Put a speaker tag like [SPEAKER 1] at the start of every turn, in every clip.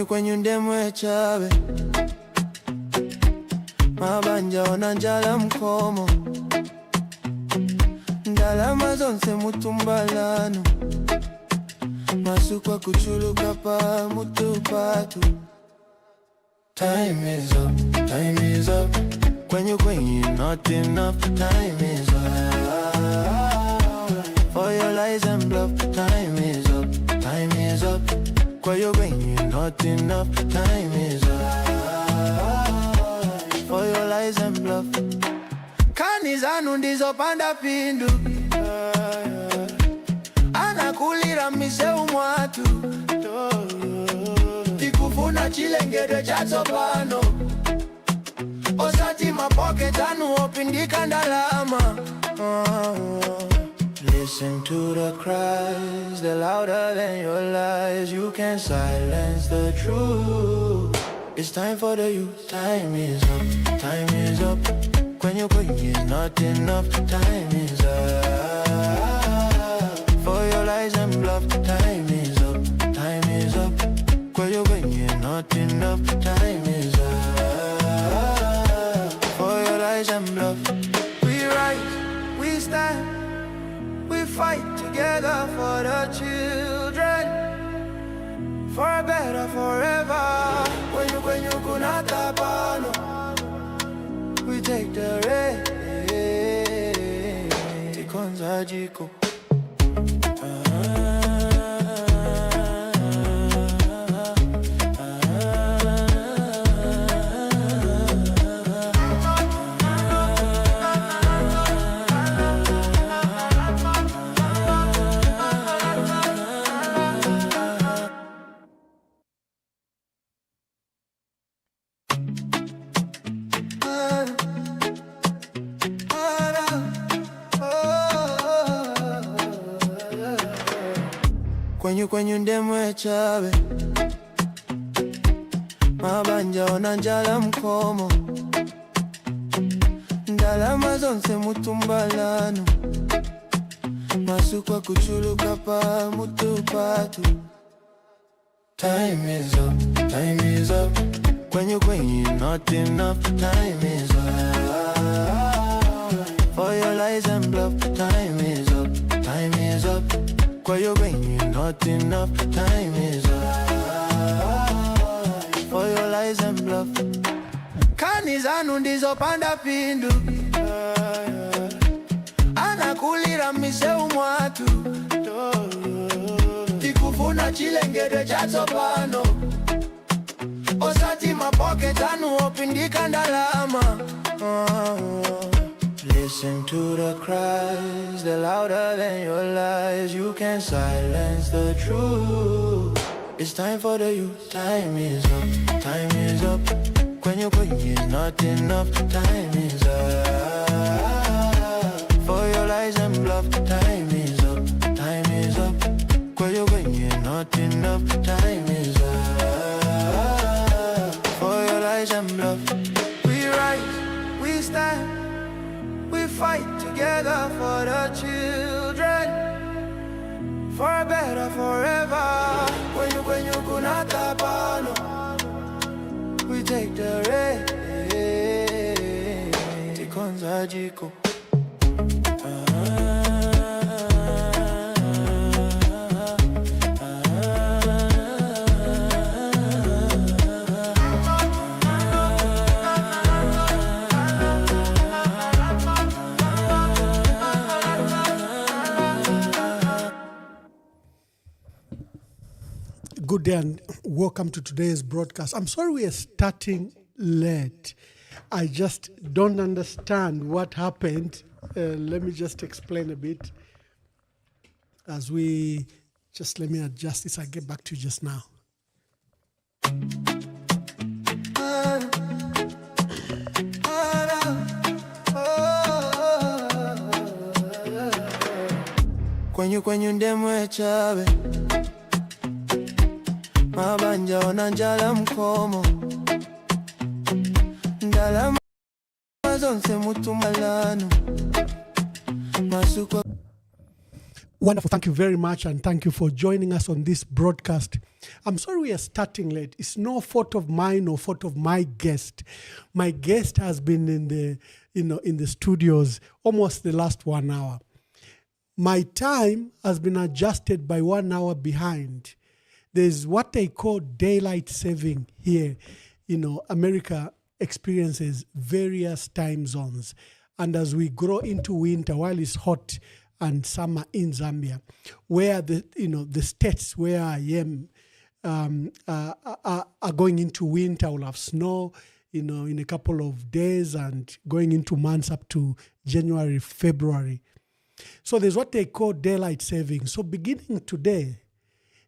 [SPEAKER 1] Kwenyu ndemwe chawe mabanja ona njala mkomo ndalama zonse mutumbalano masukwa kuchuluka pa mutupatu. Time is up, time is up. Kwenyu not enough. Time is up for your lies and bluff. Time is up, time is up. Kwenyu not enough. Time is up for your lies and bluff. Kani zanu ndizo panda pindu anakulira miseu mwatu tikufuna chilengedwe cha tsopano osati mapoketanu opindika ndalama. Listen to the cries, they're louder than your lies. You can't silence the truth. It's time for the youth. Time is up, time is up. Kwenyu is not enough. Time is up for your lies and bluff. Time is up, time is up. Kwenyu not enough. Time is up for your lies and bluff. We rise, we stand, we fight together for the children, for a better forever. Kwenyu kunata pano, we take the race. Tikonza jiko. Kwenyu ndemwe chawe mabanja ona njala mkomo ndalama zonse mutumbalano masukwa kuchuluka pa mutupatu. Time is up, time is up. Kwenyu not enough. Time is up for your lies and bluff. Time is up, time is up. Kwenyu not enough. Time is up for your lies and bluff. Kani zanu ndizo panda pindu anakulira miseu mwatu tikufuna chilengedwe cha tsopano osati mapoketanu opindika ndalama. Listen to the cries, they're louder than your lies. You can't silence the truth. It's time for the youth. Time is up, time is up. Kwenyu is not enough. Time is up for your lies and bluff. Time is up, time is up. Kwenyu not enough. Time is up for your lies and bluff. We rise, we stand, we fight together for the children, for a better forever. Kwenyu kunata pano, we take the race. Tikonza jiko.
[SPEAKER 2] Good day and welcome to today's broadcast. I'm sorry we are starting late. I just don't understand what happened. Let me just explain a bit as we just let me adjust this. I'll get back to you just now.
[SPEAKER 1] Kwenyu ndemwe chabe mabanja onanjala mkomo ndala mazonse mutumalano masuko.
[SPEAKER 2] Wonderful. Thank you very much, and thank you for joining us on this broadcast. I'm sorry we are starting late. It's no fault of mine or fault of my guest. My guest has been in the studios almost the last 1 hour. My time has been adjusted by 1 hour behind. There's what they call daylight saving here. America experiences various time zones. And as we grow into winter, while it's hot and summer in Zambia, where the states where I am are going into winter, will have snow, in a couple of days, and going into months up to January, February. So there's what they call daylight saving. So beginning today,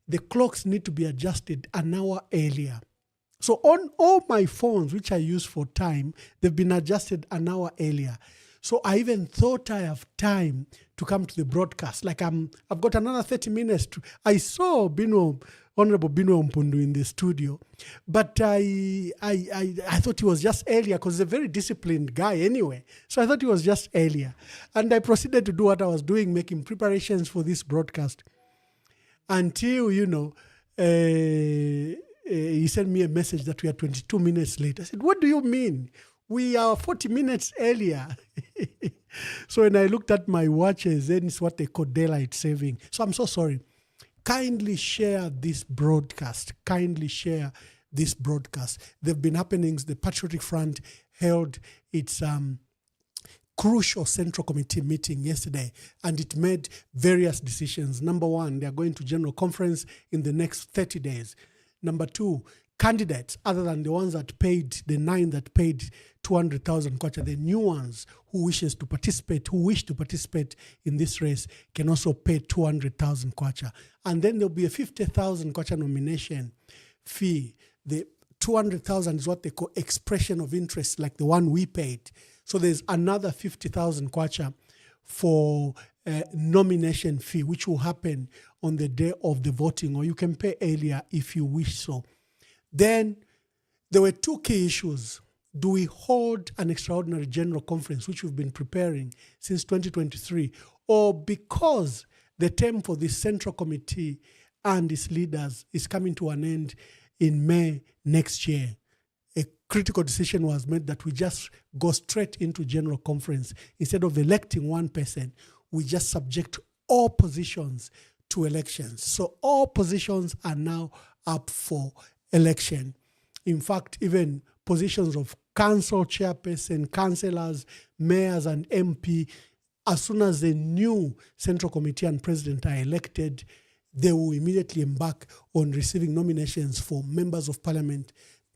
[SPEAKER 2] the clocks need to be adjusted an hour earlier. So on all my phones, which I use for time, they've been adjusted an hour earlier. So I even thought I have time to come to the broadcast. Like I've got another 30 minutes. I saw Honorable Binwell Mpundu in the studio, but I thought he was just earlier because he's a very disciplined guy anyway. So I thought he was just earlier. And I proceeded to do what I was doing, making preparations for this broadcast. Until, he sent me a message that we are 22 minutes late. I said, what do you mean? We are 40 minutes earlier. So when I looked at my watches, then it's what they call daylight saving. So I'm so sorry. Kindly share this broadcast. Kindly share this broadcast. There have been happenings. The Patriotic Front held its crucial Central Committee meeting yesterday, and it made various decisions. Number one, they are going to General Conference in the next 30 days. Number two, candidates, other than the ones that paid, the 9 that paid 200,000 kwacha, the new ones who wish to participate in this race can also pay 200,000 kwacha. And then there'll be a 50,000 kwacha nomination fee. The 200,000 is what they call expression of interest, like the one we paid. So there's another 50,000 kwacha for nomination fee, which will happen on the day of the voting, or you can pay earlier if you wish so. Then there were two key issues. Do we hold an extraordinary general conference, which we've been preparing since 2023, or because the term for this Central Committee and its leaders is coming to an end in May next year? A critical decision was made that we just go straight into general conference. Instead of electing one person, we just subject all positions to elections. So all positions are now up for election. In fact, even positions of council chairperson, councillors, mayors, and MP, as soon as the new Central Committee and president are elected, they will immediately embark on receiving nominations for members of parliament,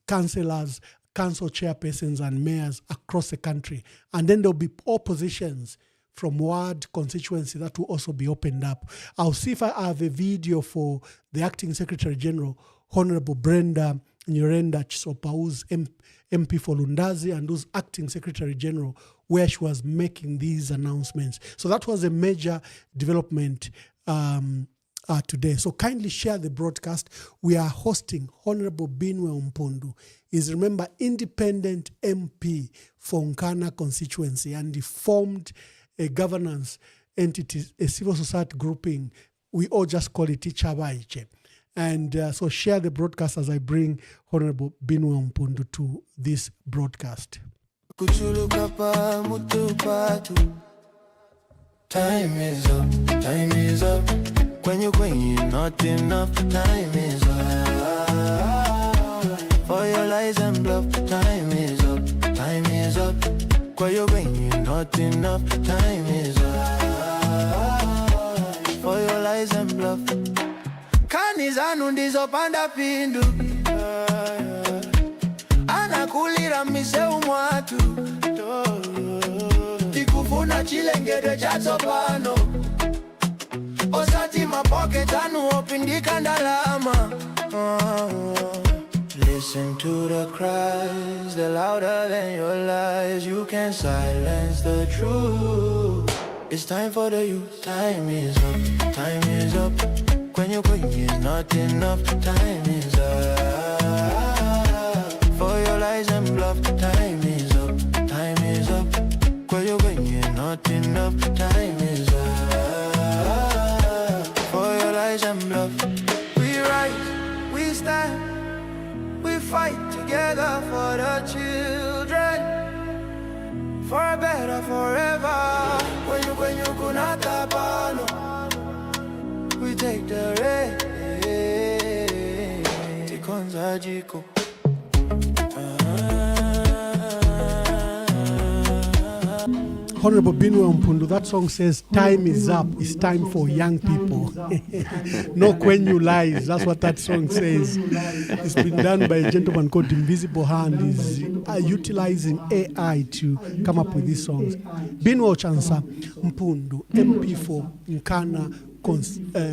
[SPEAKER 2] councillors, council chairpersons, and mayors across the country. And then there'll be all positions from ward constituency that will also be opened up. I'll see if I have a video for the acting Secretary General, Honorable Brenda Nyorenda Chisopa, who's MP for Lundazi and who's acting Secretary General, where she was making these announcements. So that was a major development today. So kindly share the broadcast. We are hosting Honorable Binwell Mpundu. He's, remember, independent MP for Nkana constituency, and he formed a governance entity, a civil society grouping. We all just call it Ichabaiche. And so share the broadcast as I bring Honorable Binwell Mpundu to this broadcast.
[SPEAKER 1] Time is up, time is up. When you're not enough, time is up. For your lies and bluff, time is up, time is up. When you're not enough, time is up. For your lies and bluff. Imani zanu ndizopanda pindu. Anakulira miseu mwatu. Tikufuna chilengede cha tsopano. Osati mapoke tanu opindika ndalama. Listen to the cries, they're louder than your lies. You can't silence the truth. It's time for the youth. Time is up, time is up. When is not enough. Time is up. For your lies and bluff. Time is up, time is up. When is not enough. Time is up. For your lies and bluff. We rise, we stand. We fight together for the children, for a better forever. When you kunata pano, we take the rain. Tikonza jiko.
[SPEAKER 2] Honorable Binwell Mpundu, that song says, time is up, it's time for young people. No Kwenyu lies, that's what that song says. It's been done by a gentleman called Invisible Hand. He's utilizing AI to come up with these songs. Binwell Chansa Mpundu, MP for Nkana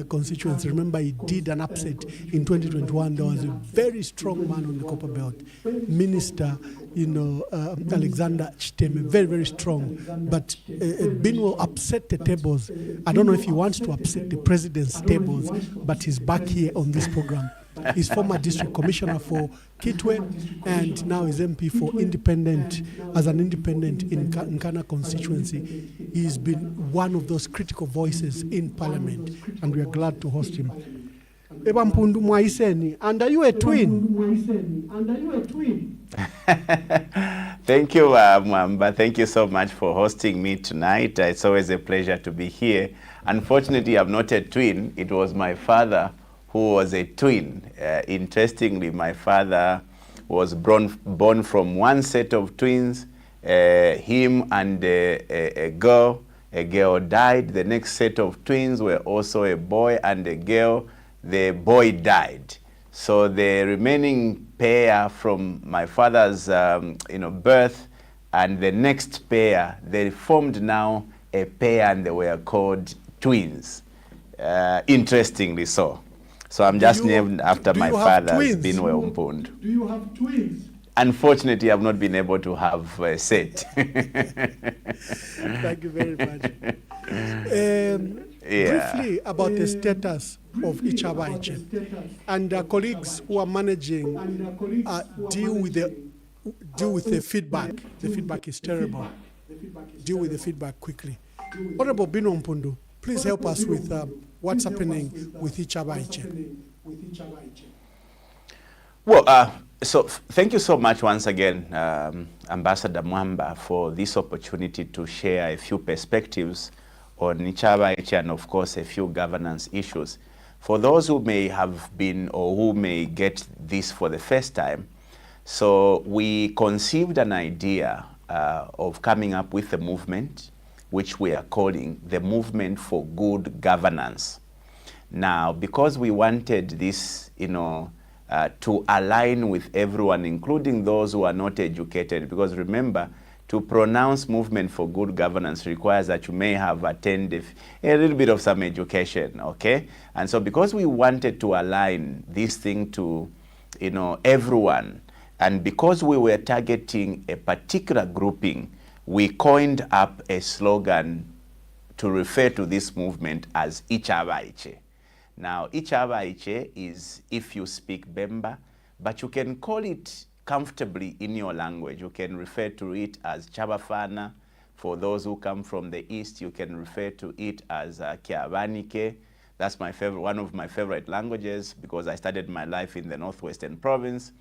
[SPEAKER 2] constituency. Remember, he did an upset in 2021. There was a very strong man on the Copper Belt, Minister, Alexander Chiteme, very, very strong. But Binwell upset the tables. I don't know if he wants to upset the president's tables, but he's back here on this program. He's former district commissioner for Kitwe, and now is MP for independent, as an independent in Nkana constituency. He's been one of those critical voices in parliament, and we are glad to host him. Eba Mpundu Mwaiseni, and are you a twin?
[SPEAKER 3] Thank you, Mwamba. Thank you so much for hosting me tonight. It's always a pleasure to be here. Unfortunately, I'm not a twin. It was my father who was a twin. Interestingly, my father was born from one set of twins, him and a girl. A girl died. The next set of twins were also a boy and a girl. The boy died. So the remaining pair from my father's birth and the next pair, they formed now a pair and they were called twins. Interestingly so. So I'm just named after my father's Binwell Mpundu.
[SPEAKER 2] Do you have twins?
[SPEAKER 3] Unfortunately, I've not been able to have a set.
[SPEAKER 2] Thank you very much. Briefly about the status of Ichabaiche and colleagues who are managing deal with the feedback. The feedback is terrible. Deal with the feedback quickly. Honorable Binwell Mpundu, please help us with what's happening with Ichabaiche.
[SPEAKER 3] Well, so thank you so much once again, Ambassador Mwamba, for this opportunity to share a few perspectives on Ichabaiche and of course a few governance issues. For those who may have been or who may get this for the first time, so we conceived an idea of coming up with a movement which we are calling the Movement for Good Governance. Now, because we wanted this, to align with everyone, including those who are not educated, because remember, to pronounce Movement for Good Governance requires that you may have attended a little bit of some education, okay? And so because we wanted to align this thing to, everyone, and because we were targeting a particular grouping, we coined up a slogan to refer to this movement as Ichabaiche. Now, Ichabaiche is if you speak Bemba, but you can call it comfortably in your language. You can refer to it as Chabafana. For those who come from the East, you can refer to it as Kiabanike. That's my favorite, one of my favorite languages because I started my life in the Northwestern Province.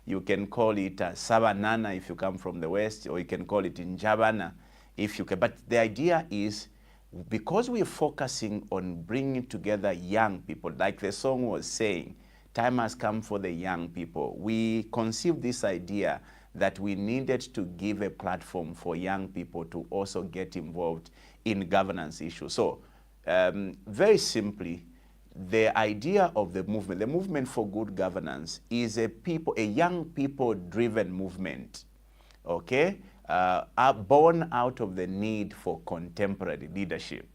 [SPEAKER 3] You can call it Sabanana if you come from the West, or you can call it Njabana if you can. But the idea is, because we're focusing on bringing together young people, like the song was saying, time has come for the young people. We conceived this idea that we needed to give a platform for young people to also get involved in governance issues. So very simply, the idea of the movement for good governance is a young people-driven movement, okay, are born out of the need for contemporary leadership.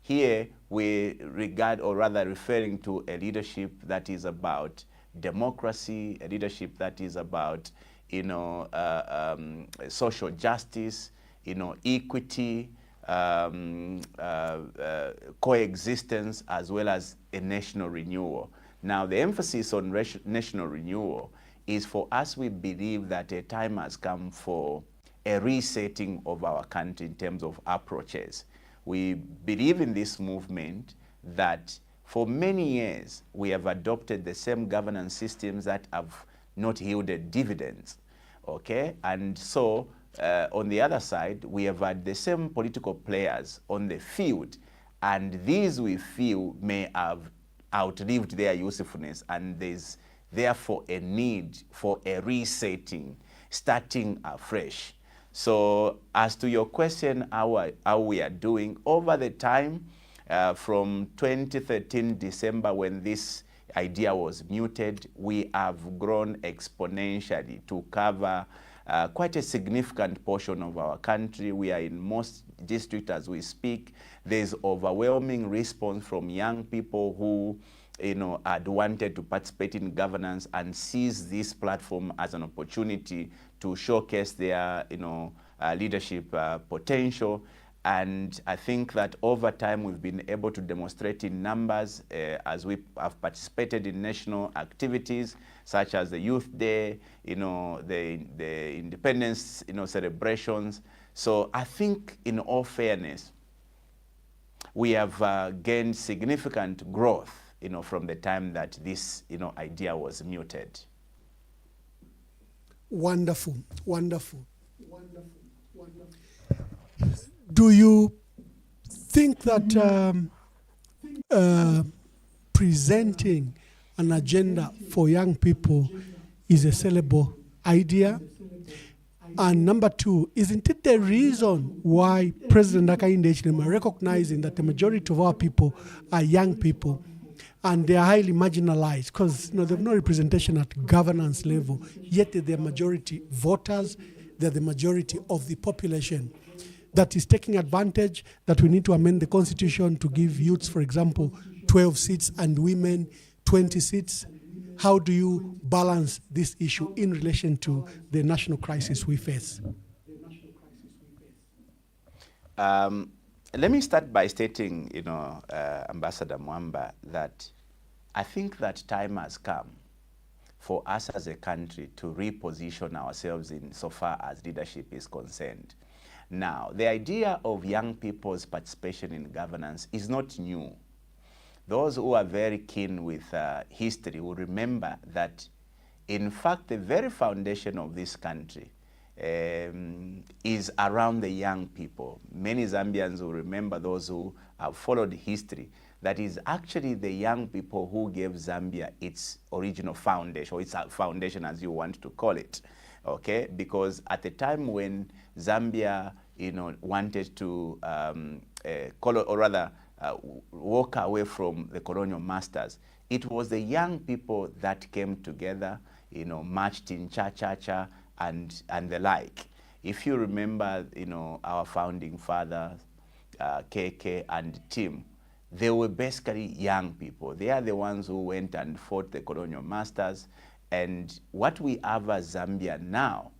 [SPEAKER 3] Here we regard, or rather referring to a leadership that is about democracy, a leadership that is about, social justice, equity, coexistence, as well as a national renewal. Now, the emphasis on national renewal is for us. We believe that a time has come for a resetting of our country in terms of approaches. We believe in this movement that for many years we have adopted the same governance systems that have not yielded dividends, okay? And so on the other side, we have had the same political players on the field, and these we feel may have outlived their usefulness, and there's therefore a need for a resetting, starting afresh. So as to your question, how we are doing over the time, from 2013 December, when this idea was muted, we have grown exponentially to cover quite a significant portion of our country. We are in most districts as we speak. There's overwhelming response from young people who had wanted to participate in governance and seize this platform as an opportunity to showcase their leadership potential. And I think that over time we've been able to demonstrate in numbers as we have participated in national activities such as the Youth Day, the Independence celebrations. So I think in all fairness, we have gained significant growth from the time that this idea was muted.
[SPEAKER 2] Wonderful, wonderful, wonderful, wonderful. Do you think that presenting an agenda for young people is a sellable idea? And number two, isn't it the reason why President Hakainde Hichilema, recognizing that the majority of our people are young people and they are highly marginalized because they have no representation at governance level, yet they're majority voters, they're the majority of the population, that is taking advantage that we need to amend the constitution to give youths, for example, 12 seats and women 20 seats? How do you balance this issue in relation to the national crisis we face?
[SPEAKER 3] Let me start by stating, Ambassador Mwamba, that I think that time has come for us as a country to reposition ourselves in so far as leadership is concerned. Now, the idea of young people's participation in governance is not new. Those who are very keen with history will remember that, in fact, the very foundation of this country is around the young people. Many Zambians will remember, those who have followed history, that is actually the young people who gave Zambia its original foundation, or its foundation as you want to call it, okay? Because at the time when Zambia, wanted to walk away from the colonial masters, it was the young people that came together, marched in cha-cha-cha and the like. If you remember, our founding fathers, KK and Tim, they were basically young people. They are the ones who went and fought the colonial masters. And what we have as Zambia now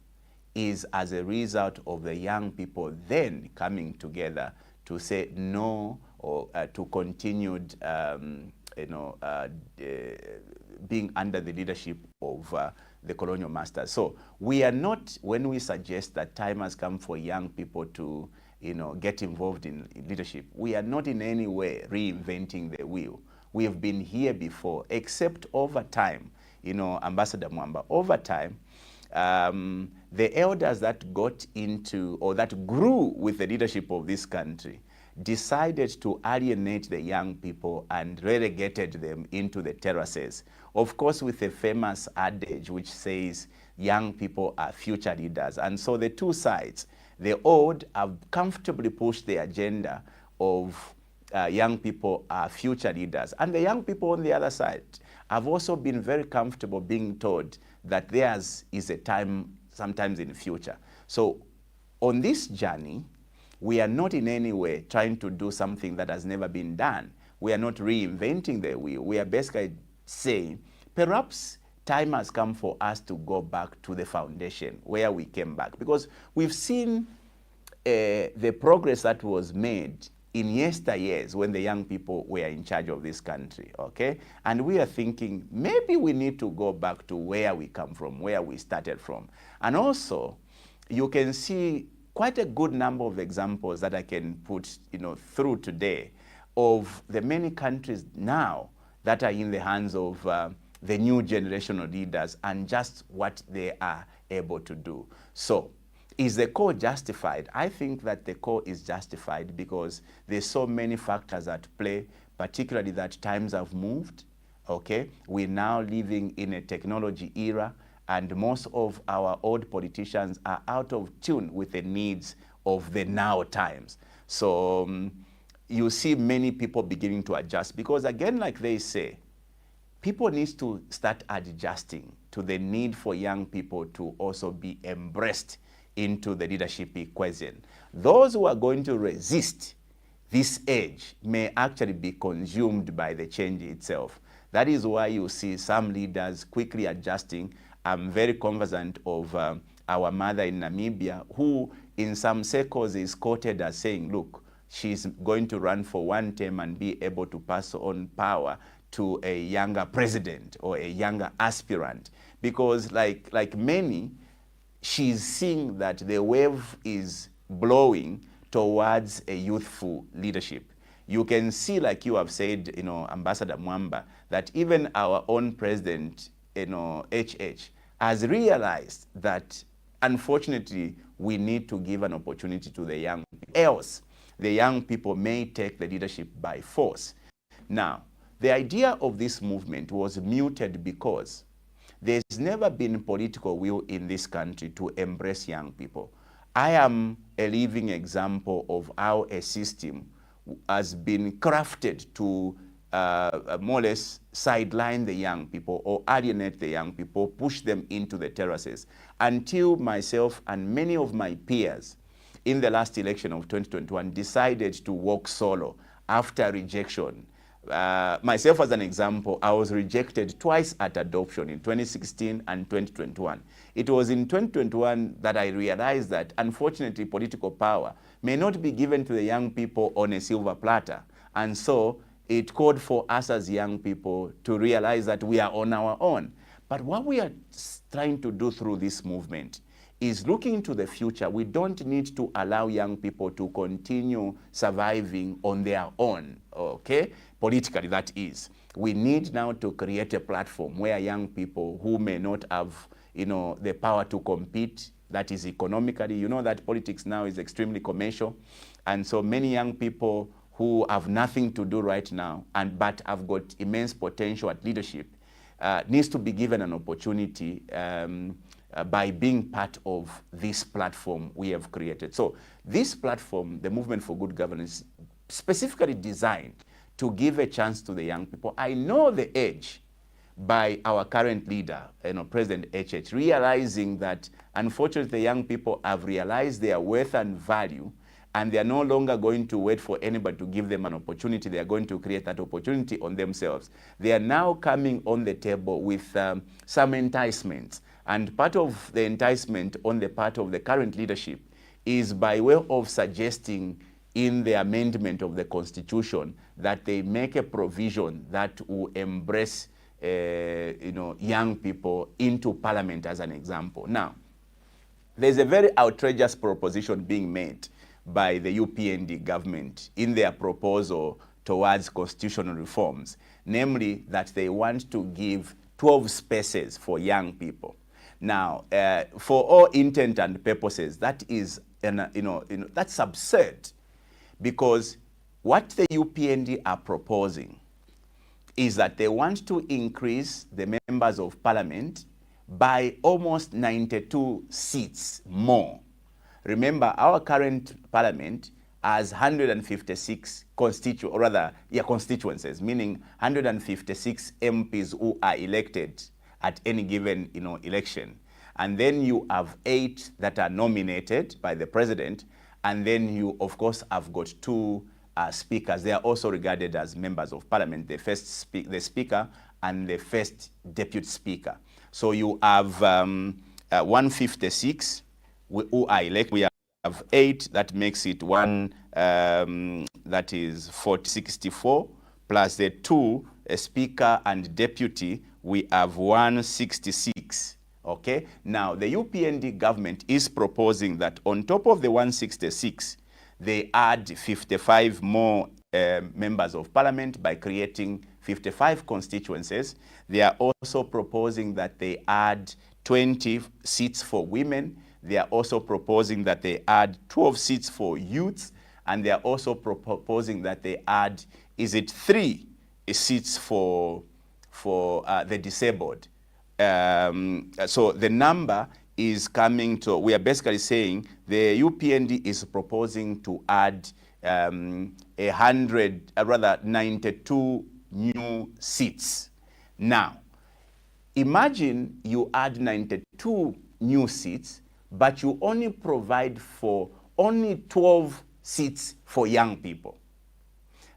[SPEAKER 3] is as a result of the young people then coming together to say no, or to continued being under the leadership of the colonial masters. So we are not, when we suggest that time has come for young people to get involved in leadership, we are not in any way reinventing the wheel. We have been here before, except over time, Ambassador Mwamba, over time, the elders that got into, or that grew with the leadership of this country, decided to alienate the young people and relegated them into the terraces. Of course, with a famous adage which says, young people are future leaders. And so the two sides, the old have comfortably pushed the agenda of young people are future leaders. And the young people on the other side have also been very comfortable being told that theirs is a time sometimes in the future. So on this journey, we are not in any way trying to do something that has never been done. We are not reinventing the wheel. We are basically saying, perhaps time has come for us to go back to the foundation where we came back. Because we've seen the progress that was made in yesteryears when the young people were in charge of this country, okay? And we are thinking, maybe we need to go back to where we come from, where we started from. And also, you can see quite a good number of examples that I can put, through today of the many countries now that are in the hands of the new generation of leaders and just what they are able to do. So, is the call justified? I think that the call is justified because there's so many factors at play, particularly that times have moved, okay? We're now living in a technology era, and most of our old politicians are out of tune with the needs of the now times. So you see many people beginning to adjust because, again, like they say, people need to start adjusting to the need for young people to also be embraced into the leadership equation. Those who are going to resist this age may actually be consumed by the change itself. That is why you see some leaders quickly adjusting. I'm very cognizant of our mother in Namibia, who in some circles is quoted as saying, look, she's going to run for one term and be able to pass on power to a younger president or a younger aspirant. Because like many, she's seeing that the wave is blowing towards a youthful leadership. You can see, like you have said, Ambassador Mwamba, that even our own president, HH, has realized that, unfortunately, we need to give an opportunity to the young people. Else, the young people may take the leadership by force. Now, the idea of this movement was muted because there's never been political will in this country to embrace young people. I am a living example of how a system has been crafted to more or less sideline the young people or alienate the young people, push them into the terraces, until myself and many of my peers in the last election of 2021 decided to walk solo after rejection. Myself as an example, I was rejected twice at adoption in 2016 and 2021. It was in 2021 that I realized that, unfortunately, political power may not be given to the young people on a silver platter. And so it called for us as young people to realize that we are on our own. But what we are trying to do through this movement is looking to the future. We don't need to allow young people to continue surviving on their own, okay? Politically, that is. We need now to create a platform where young people who may not have, the power to compete, that is economically, that politics now is extremely commercial. And so many young people who have nothing to do right now, but have got immense potential at leadership, needs to be given an opportunity by being part of this platform we have created. So this platform, the Movement for Good Governance, specifically designed to give a chance to the young people. I know the age by our current leader, President HH, realizing that unfortunately the young people have realized their worth and value, and they are no longer going to wait for anybody to give them an opportunity. They are going to create that opportunity on themselves. They are now coming on the table with some enticements. And part of the enticement on the part of the current leadership is by way of suggesting in the amendment of the Constitution that they make a provision that will embrace young people into Parliament, as an example. Now, there's a very outrageous proposition being made by the UPND government in their proposal towards constitutional reforms, namely that they want to give 12 spaces for young people. Now, for all intent and purposes, that is, that's absurd, because what the UPND are proposing is that they want to increase the members of Parliament by almost 92 seats more. Remember, our current Parliament as 156 constituencies, meaning 156 MPs who are elected at any given election. And then you have 8 that are nominated by the president, and then you of course have got 2 speakers. They are also regarded as members of parliament, the speaker and the first deputy speaker. So you have 156 who are elected. We have 8, that makes it that is 64, plus the 2, a speaker and deputy, we have 166. Okay, now the UPND government is proposing that on top of the 166, they add 55 more members of parliament by creating 55 constituencies. They are also proposing that they add 20 seats for women. They are also proposing that they add 12 seats for youths, and they are also proposing that they add, 3 seats for the disabled. So the number is coming to, we are basically saying the UPND is proposing to add 92 new seats. Now, imagine you add 92 new seats, but you only provide for only 12 seats for young people.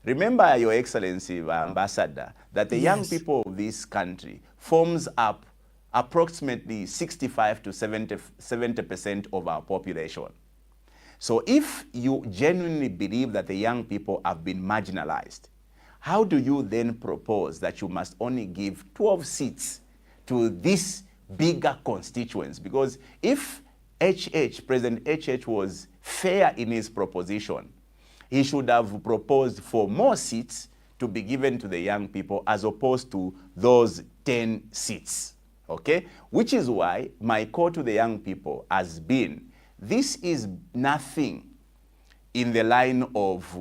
[SPEAKER 3] Remember, Your Excellency, Ambassador, that the young people of this country forms up approximately 65 to 70% of our population. So if you genuinely believe that the young people have been marginalized, how do you then propose that you must only give 12 seats to this bigger constituents? Because if President HH was fair in his proposition, he should have proposed for more seats to be given to the young people as opposed to those 10 seats, okay? Which is why my call to the young people has been, this is nothing in the line of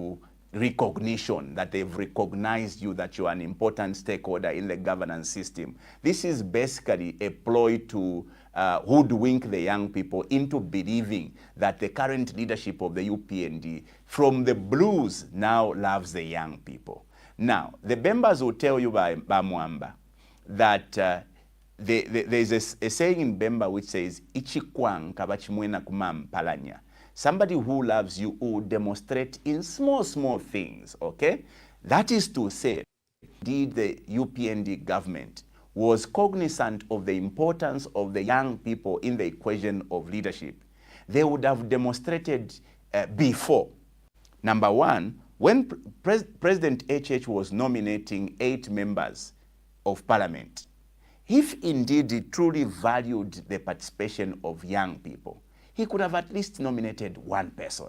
[SPEAKER 3] recognition, that they've recognized you, that you're an important stakeholder in the governance system. This is basically a ploy to hoodwink the young people into believing that the current leadership of the UPND, from the blues, now loves the young people. Now, the members will tell you by Mwamba that there's a saying in Bemba which says, "Ichikwang kabachimwena kumam palanya." Somebody who loves you will demonstrate in small things, okay? That is to say, indeed, the UPND government was cognizant of the importance of the young people in the equation of leadership. They would have demonstrated before. Number one, when President HH was nominating 8 members of parliament, if indeed he truly valued the participation of young people, he could have at least nominated 1 person.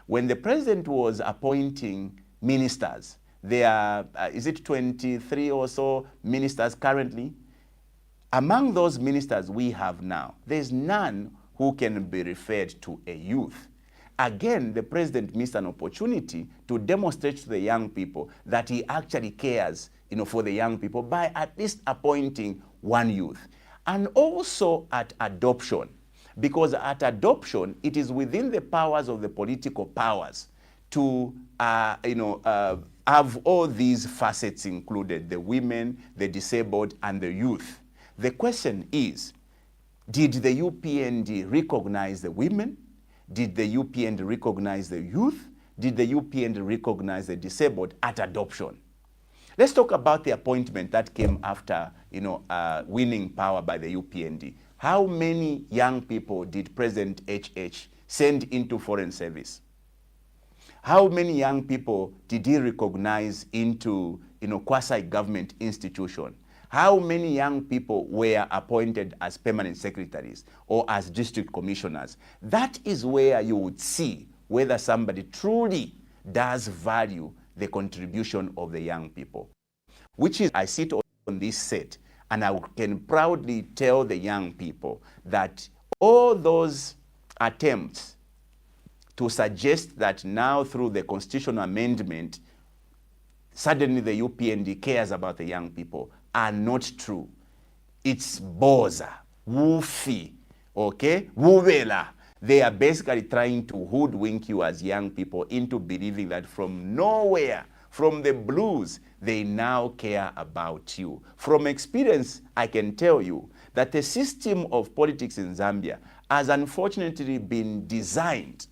[SPEAKER 3] When the president was appointing ministers, there are, is it 23 or so ministers currently? Among those ministers we have now, there's none who can be referred to a youth. Again, the president missed an opportunity to demonstrate to the young people that he actually cares, for the young people by at least appointing 1 youth. And also at adoption, because at adoption, it is within the powers of the political powers to, have all these facets included, the women, the disabled, and the youth. The question is, did the UPND recognize the women? Did the UPND recognize the youth? Did the UPND recognize the disabled at adoption? Let's talk about the appointment that came after, winning power by the UPND. How many young people did President HH send into foreign service? How many young people did he recognize into, quasi-government institution? How many young people were appointed as permanent secretaries or as district commissioners? That is where you would see whether somebody truly does value the contribution of the young people. Which is, I sit on this set and I can proudly tell the young people that all those attempts to suggest that now through the constitutional amendment, suddenly the UPND cares about the young people are not true. It's boza, wufi, okay, wuvela. They are basically trying to hoodwink you as young people into believing that from nowhere, from the blues, they now care about you. From experience, I can tell you that the system of politics in Zambia has unfortunately been designed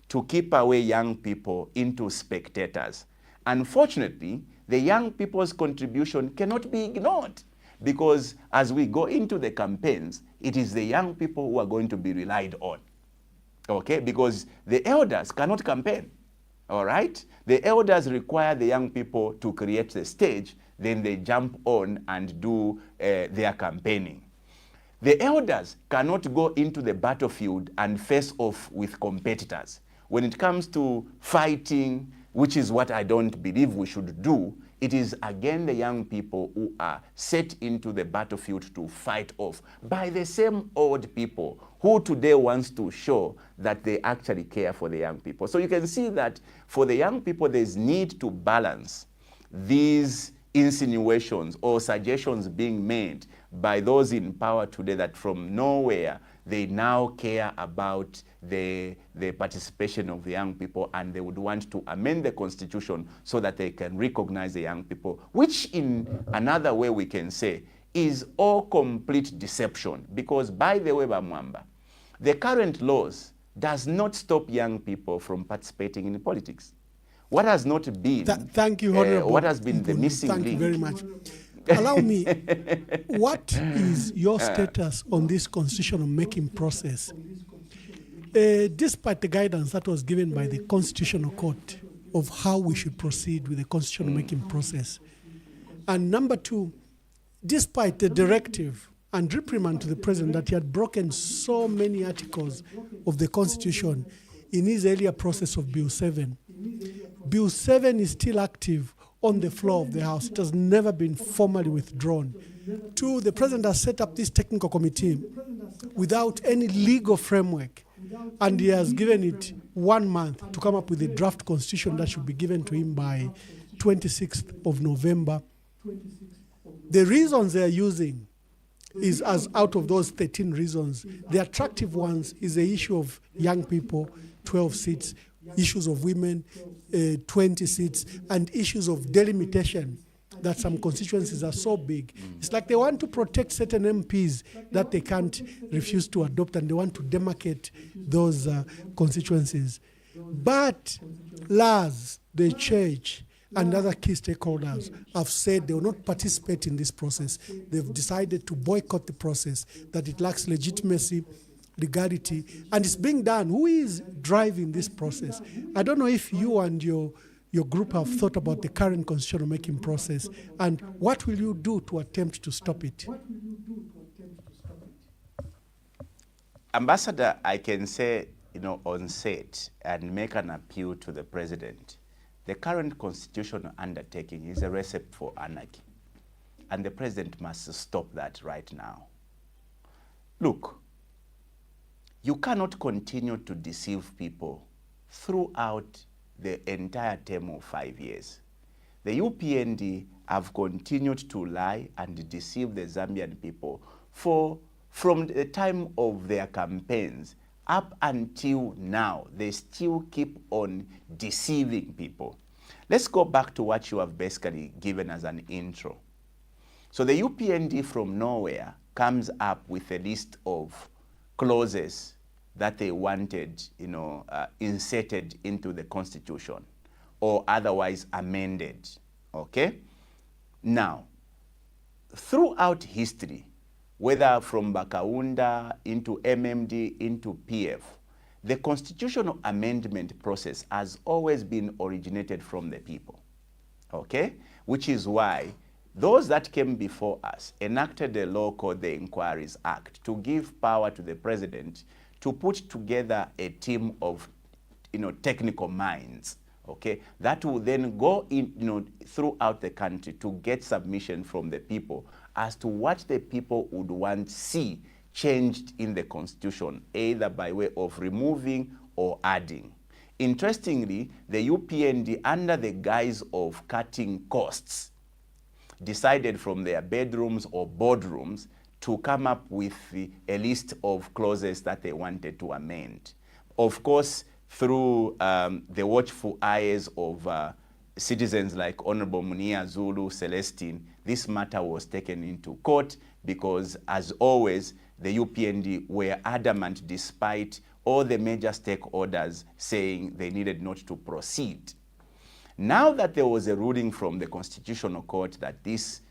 [SPEAKER 3] to keep away young people into spectators. Unfortunately, the young people's contribution cannot be ignored, because as we go into the campaigns, it is the young people who are going to be relied on. Okay, because the elders cannot campaign, all right? The elders require the young people to create the stage, then they jump on and do their campaigning. The elders cannot go into the battlefield and face off with competitors. When it comes to fighting, which is what I don't believe we should do, it is again the young people who are set into the battlefield to fight off by the same old people who today wants to show that they actually care for the young people. So you can see that for the young people, there's need to balance these insinuations or suggestions being made by those in power today that from nowhere they now care about the participation of the young people, and they would want to amend the constitution so that they can recognize the young people, which in another way we can say is all complete deception. Because by the way, Mwamba, the current laws does not stop young people from participating in politics. What has not been,
[SPEAKER 2] thank you, Honorable
[SPEAKER 3] what has been the missing
[SPEAKER 2] link? Thank you very much. Allow me, what is your status on this constitutional making process? Despite the guidance that was given by the Constitutional Court of how we should proceed with the constitutional making process. And number two, despite the directive and reprimand to the president that he had broken so many articles of the Constitution in his earlier process of Bill 7, Bill 7 is still active on the floor of the House. It has never been formally withdrawn. Two, the president has set up this technical committee without any legal framework, and he has given it 1 month to come up with a draft constitution that should be given to him by 26th of November. The reasons they are using is, as out of those 13 reasons, the attractive ones is the issue of young people, 12 seats, issues of women, 20 seats, and issues of delimitation, that some constituencies are so big. It's like they want to protect certain MPs that they can't refuse to adopt, and they want to demarcate those constituencies. But Laz, the church, and other key stakeholders have said they will not participate in this process. They've decided to boycott the process, that it lacks legitimacy, legality, and it's being done. Who is driving this process? I don't know if you and your group have thought about the current constitutional making process, and what will you do to attempt to stop it?
[SPEAKER 3] Ambassador, I can say, on set and make an appeal to the president. The current constitutional undertaking is a recipe for anarchy, and the president must stop that right now. Look, you cannot continue to deceive people throughout the entire term of 5 years. The UPND have continued to lie and deceive the Zambian people from the time of their campaigns up until now. They still keep on deceiving people. Let's go back to what you have basically given as an intro. So the UPND from nowhere comes up with a list of clauses that they wanted, inserted into the constitution or otherwise amended, okay? Now, throughout history, whether from Bakaunda into MMD into PF, the constitutional amendment process has always been originated from the people, okay? Which is why those that came before us enacted a law called the Inquiries Act to give power to the president to put together a team of, technical minds, okay, that will then go in, throughout the country to get submission from the people as to what the people would want to see changed in the constitution, either by way of removing or adding. Interestingly, the UPND, under the guise of cutting costs, decided from their bedrooms or boardrooms to come up with a list of clauses that they wanted to amend. Of course, through the watchful eyes of citizens like Honorable Munia Zulu Celestine, this matter was taken into court because, as always, the UPND were adamant despite all the major stakeholders saying they needed not to proceed. Now that there was a ruling from the Constitutional Court that this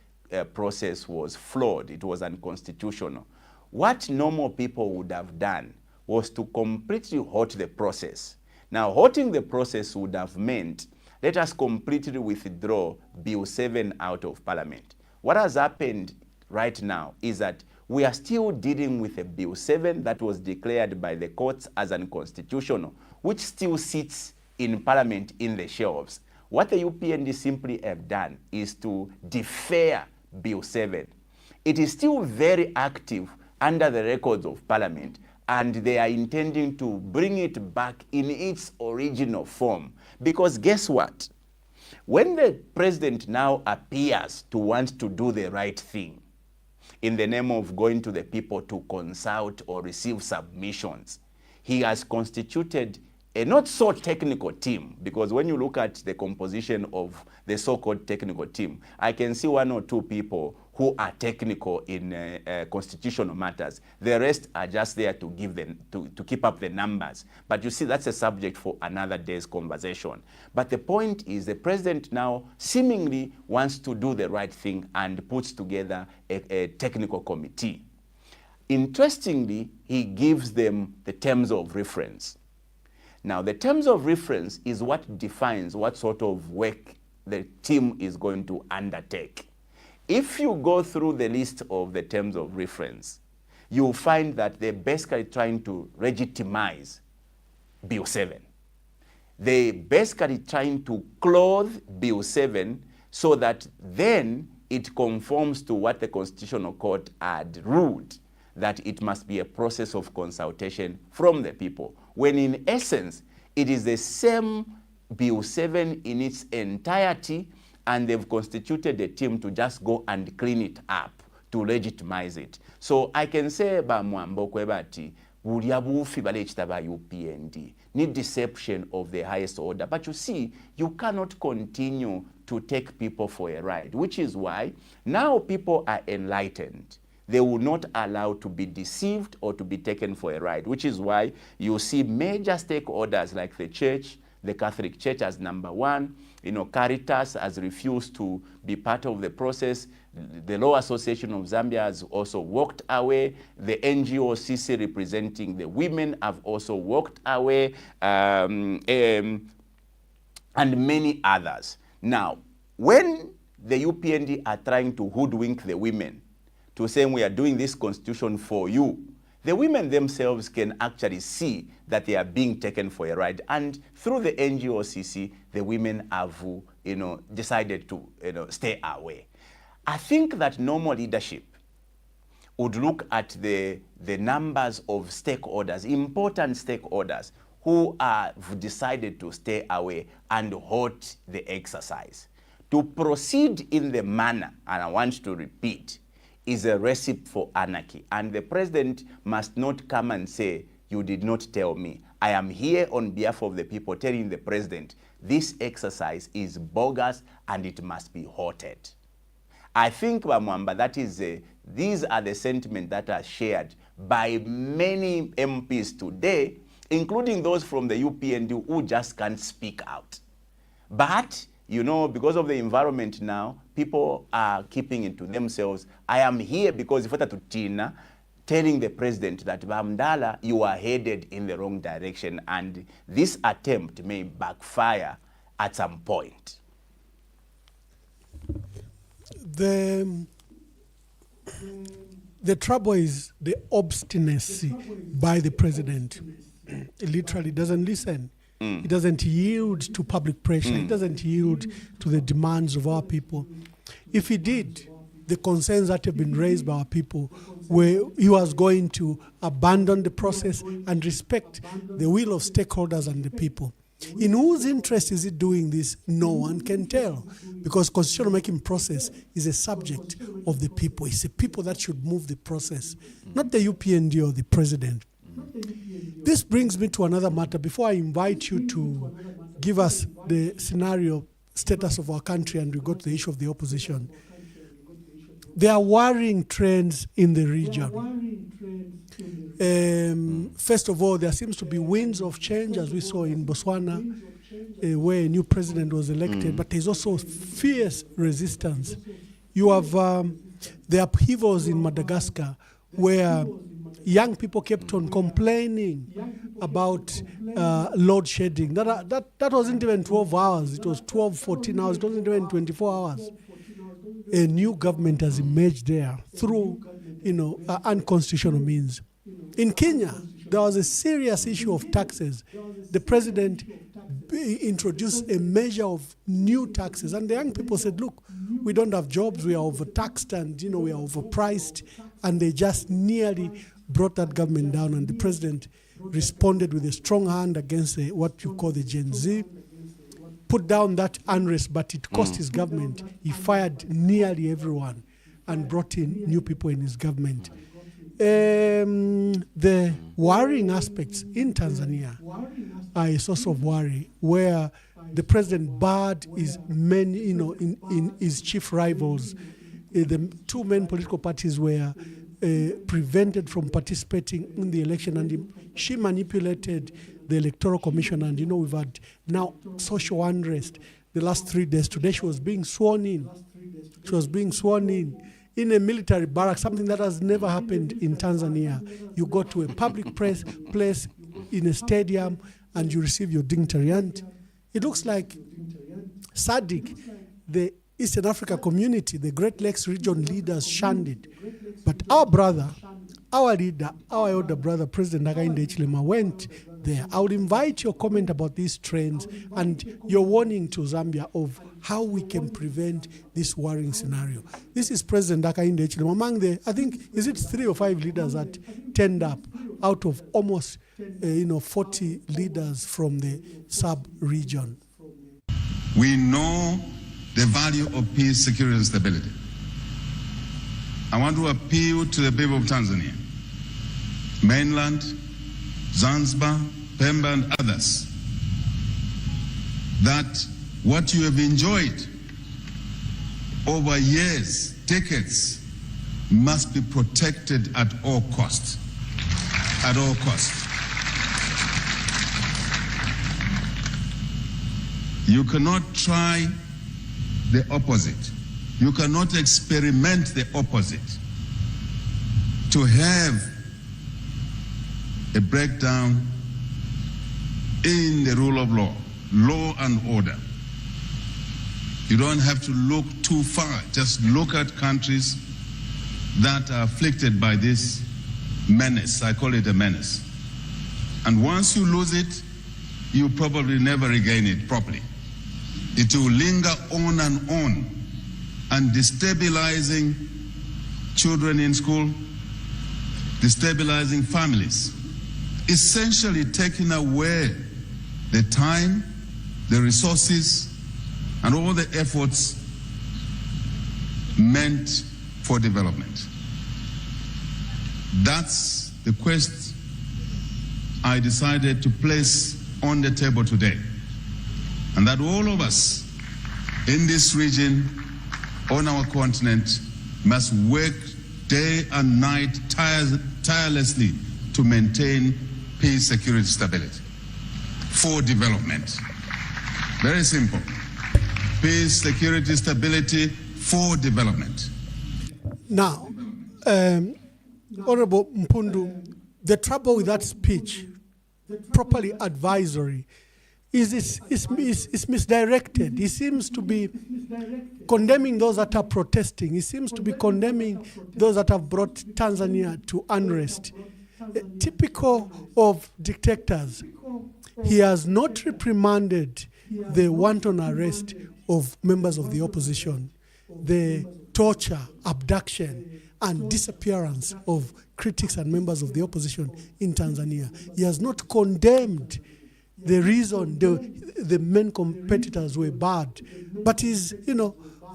[SPEAKER 3] process was flawed, it was unconstitutional, what normal people would have done was to completely halt the process. Now, halting the process would have meant, let us completely withdraw Bill 7 out of Parliament. What has happened right now is that we are still dealing with a Bill 7 that was declared by the courts as unconstitutional, which still sits in Parliament in the shelves. What the UPND simply have done is to defer Bill 7. It is still very active under the records of Parliament, and they are intending to bring it back in its original form. Because guess what? When the president now appears to want to do the right thing, in the name of going to the people to consult or receive submissions, he has constituted a not so technical team, because when you look at the composition of the so-called technical team, I can see 1 or 2 people who are technical in constitutional matters. The rest are just there to give them to keep up the numbers. But you see, that's a subject for another day's conversation. But the point is, the president now seemingly wants to do the right thing and puts together a technical committee. Interestingly, he gives them the terms of reference. Now, the terms of reference is what defines what sort of work the team is going to undertake. If you go through the list of the terms of reference, you'll find that they're basically trying to legitimize Bill 7. They're basically trying to clothe Bill 7 so that then it conforms to what the Constitutional Court had ruled, that it must be a process of consultation from the people, when in essence, it is the same Bill 7 in its entirety, and they've constituted a team to just go and clean it up, to legitimize it. So I can say ba Mwamba kwebati, bulya bufi bale chitaba UPND, need deception of the highest order. But you see, you cannot continue to take people for a ride, which is why now people are enlightened. They will not allow to be deceived or to be taken for a ride, which is why you see major stakeholders like the church, the Catholic Church as number 1, Caritas has refused to be part of the process. The Law Association of Zambia has also walked away. The NGO CC representing the women have also walked away, and many others. Now, when the UPND are trying to hoodwink the women to say we are doing this constitution for you, the women themselves can actually see that they are being taken for a ride. And through the NGOCC, the women have, decided to, stay away. I think that normal leadership would look at the numbers of stakeholders, important stakeholders, who have decided to stay away and halt the exercise. To proceed in the manner, and I want to repeat, is a recipe for anarchy. And the president must not come and say, you did not tell me. I am here on behalf of the people telling the president, this exercise is bogus and it must be halted. I think, Mwamba, that is these are the sentiments that are shared by many MPs today, including those from the UPND who just can't speak out. But because of the environment now, people are keeping it to themselves. I am here because if to Tina, telling the president that Bamdala, you are headed in the wrong direction, and this attempt may backfire at some point.
[SPEAKER 2] The trouble is the obstinacy by the president. He literally doesn't listen. He doesn't yield to public pressure. He doesn't yield to the demands of our people. If he did, the concerns that have been raised by our people, where he was going to abandon the process and respect the will of stakeholders and the people. In whose interest is it doing this? No one can tell, because constitutional making process is a subject of the people. It's the people that should move the process, not the UPND or the president. This brings me to another matter. Before I invite you to give us the scenario status of our country and we go to the issue of the opposition, there are worrying trends in the region. First of all, there seems to be winds of change, as we saw in Botswana, where a new president was elected, but there's also fierce resistance. You have the upheavals in Madagascar, where young people kept on complaining about load shedding. That wasn't even 12 hours. It was 12, 14 hours. It wasn't even 24 hours. A new government has emerged there through, unconstitutional means. In Kenya, there was a serious issue of taxes. The president introduced a measure of new taxes, and the young people said, look, we don't have jobs, we are overtaxed, and we are overpriced, and they just nearly brought that government down, and the president responded with a strong hand against what you call the Gen Z, put down that unrest, but it cost his government. He fired nearly everyone and brought in new people in his government. The worrying aspects in Tanzania are a source of worry, where the president barred his men, in his chief rivals. The two main political parties were prevented from participating in the election, and she manipulated the Electoral Commission, and we've had now social unrest the last 3 days. Today she was being sworn in. She was being sworn in a military barrack, something that has never happened in Tanzania. You go to a public place in a stadium and you receive your dignitary. And it looks like SADC, the Eastern Africa community, the Great Lakes region leaders shunned it. But our brother, our leader, our elder brother, President Hakainde Hichilema, went there. I would invite your comment about these trends and your warning to Zambia of how we can prevent this worrying scenario. This is President Hakainde Hichilema. Among the, I think, is it 3 or 5 leaders that turned up out of almost 40 leaders from the sub-region.
[SPEAKER 4] We know the value of peace, security, and stability. I want to appeal to the people of Tanzania, mainland, Zanzibar, Pemba, and others, that what you have enjoyed over years, decades, must be protected at all costs. At all costs. You cannot try the opposite. You cannot experiment the opposite. To have a breakdown in the rule of law and order. You don't have to look too far. Just look at countries that are afflicted by this menace. I call it a menace. And once you lose it, you probably never regain it properly. It will linger on and destabilizing children in school, destabilizing families, essentially taking away the time, the resources, and all the efforts meant for development. That's the quest I decided to place on the table today. And that all of us in this region, on our continent, must work day and night tirelessly to maintain peace, security, stability for development. Very simple. Peace, security, stability for development.
[SPEAKER 2] Now, Honorable Mpundu, the trouble with that speech, properly advisory, is misdirected. He seems to be condemning those that are protesting. He seems to be condemning those that have brought Tanzania to unrest. Typical of dictators, he has not reprimanded the wanton arrest of members of the opposition, the torture, abduction, and disappearance of critics and members of the opposition in Tanzania. He has not condemned the reason the main competitors were bad, but he's,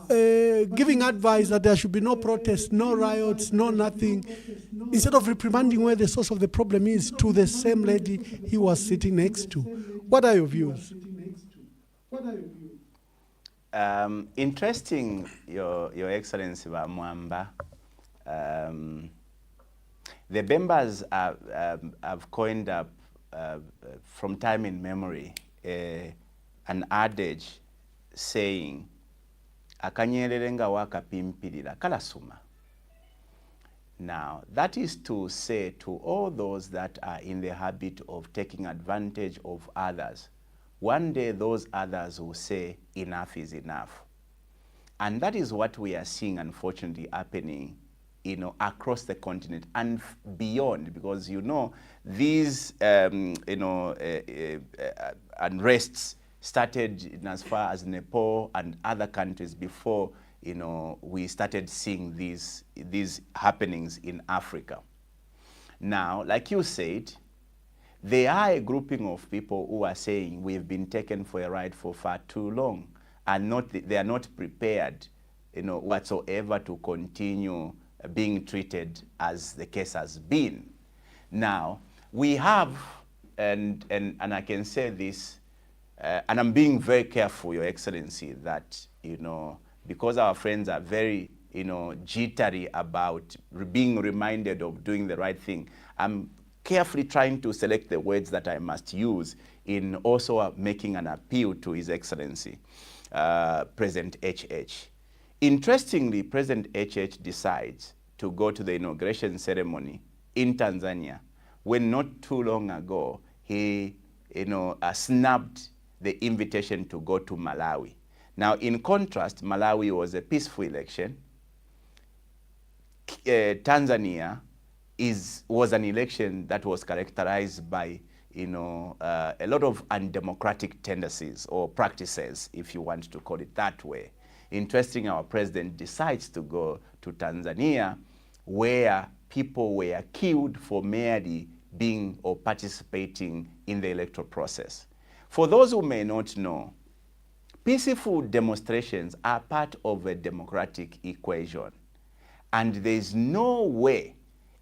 [SPEAKER 2] giving advice that there should be no protests, no riots, no nothing, instead of reprimanding where the source of the problem is to the same lady he was sitting next to. What are your views?
[SPEAKER 3] Interesting, Your Excellency Mwamba. The Bembas have coined up, from time in memory, an adage saying, akanyerere nga wakapimpirira kalasuma. Now, that is to say to all those that are in the habit of taking advantage of others, one day those others will say enough is enough. And that is what we are seeing, unfortunately, happening, across the continent and beyond, because, these, unrests started in as far as Nepal and other countries before, we started seeing these happenings in Africa. Now, like you said, there are a grouping of people who are saying we've been taken for a ride for far too long, and they are not prepared, whatsoever to continue being treated as the case has been. Now, we have, and I can say this, and I'm being very careful, Your Excellency, that, because our friends are very, jittery about being reminded of doing the right thing, I'm carefully trying to select the words that I must use in also making an appeal to His Excellency, President HH. Interestingly, President HH decides to go to the inauguration ceremony in Tanzania when not too long ago he, snubbed the invitation to go to Malawi. Now, in contrast, Malawi was a peaceful election. Tanzania was an election that was characterized by, a lot of undemocratic tendencies or practices, if you want to call it that way. Interesting, our president decides to go to Tanzania, where people were killed for merely being or participating in the electoral process. For those who may not know, peaceful demonstrations are part of a democratic equation. And there is no way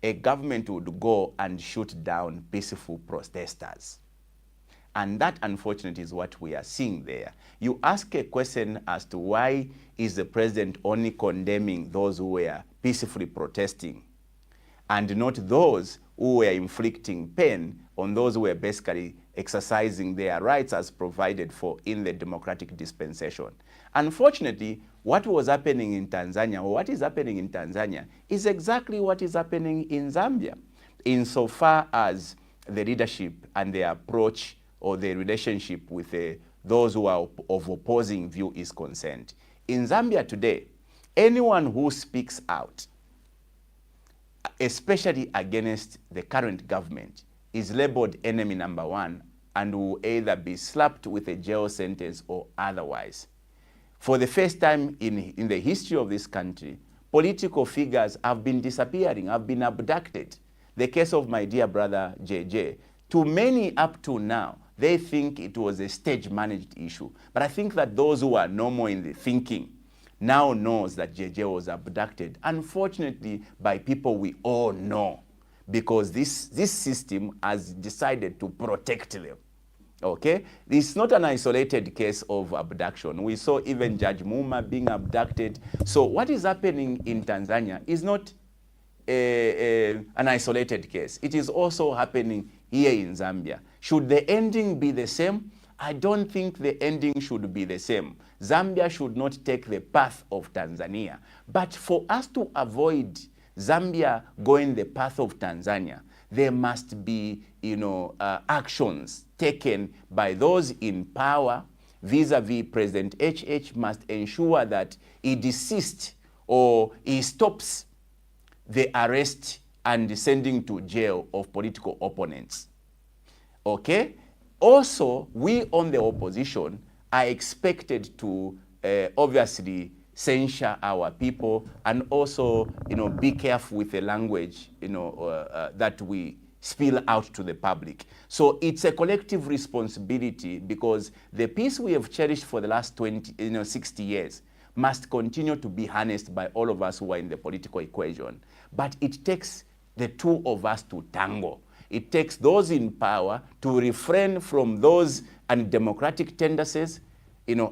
[SPEAKER 3] a government would go and shoot down peaceful protesters. And that, unfortunately, is what we are seeing there. You ask a question as to why is the president only condemning those who were peacefully protesting and not those who were inflicting pain on those who were basically exercising their rights as provided for in the democratic dispensation. Unfortunately, what was happening in Tanzania, or what is happening in Tanzania, is exactly what is happening in Zambia, insofar as the leadership and the approach or the relationship with those who are of opposing view is concerned. In Zambia today, anyone who speaks out, especially against the current government, is labeled enemy number one and will either be slapped with a jail sentence or otherwise. For the first time in the history of this country, political figures have been disappearing, have been abducted. The case of my dear brother JJ, to many up to now, they think it was a stage-managed issue. But I think that those who are normal in the thinking now knows that JJ was abducted, unfortunately, by people we all know, because this system has decided to protect them. Okay? It's not an isolated case of abduction. We saw even Judge Mwamba being abducted. So what is happening in Tanzania is not an isolated case. It is also happening here in Zambia. Should the ending be the same? I don't think the ending should be the same. Zambia should not take the path of Tanzania. But for us to avoid Zambia going the path of Tanzania, there must be, actions taken by those in power vis-a-vis President HH must ensure that he desists or he stops the arrest and sending to jail of political opponents. Okay? Also, we on the opposition are expected to obviously censure our people and also, be careful with the language, that we spill out to the public. So it's a collective responsibility, because the peace we have cherished for the last 60 years must continue to be harnessed by all of us who are in the political equation. But it takes the two of us to tango. It takes those in power to refrain from those undemocratic tendencies,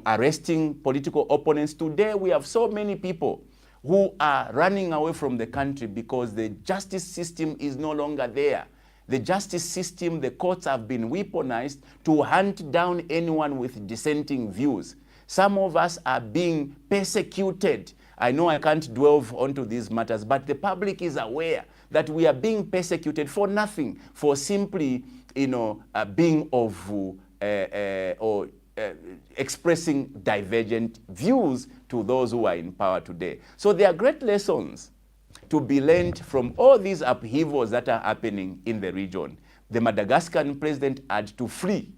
[SPEAKER 3] arresting political opponents. Today we have so many people who are running away from the country because the justice system is no longer there. The justice system, the courts have been weaponized to hunt down anyone with dissenting views. Some of us are being persecuted. I know I can't delve onto these matters, but the public is aware that we are being persecuted for nothing, for simply, being of or expressing divergent views to those who are in power today. So there are great lessons to be learned from all these upheavals that are happening in the region. The Madagascan president had to flee.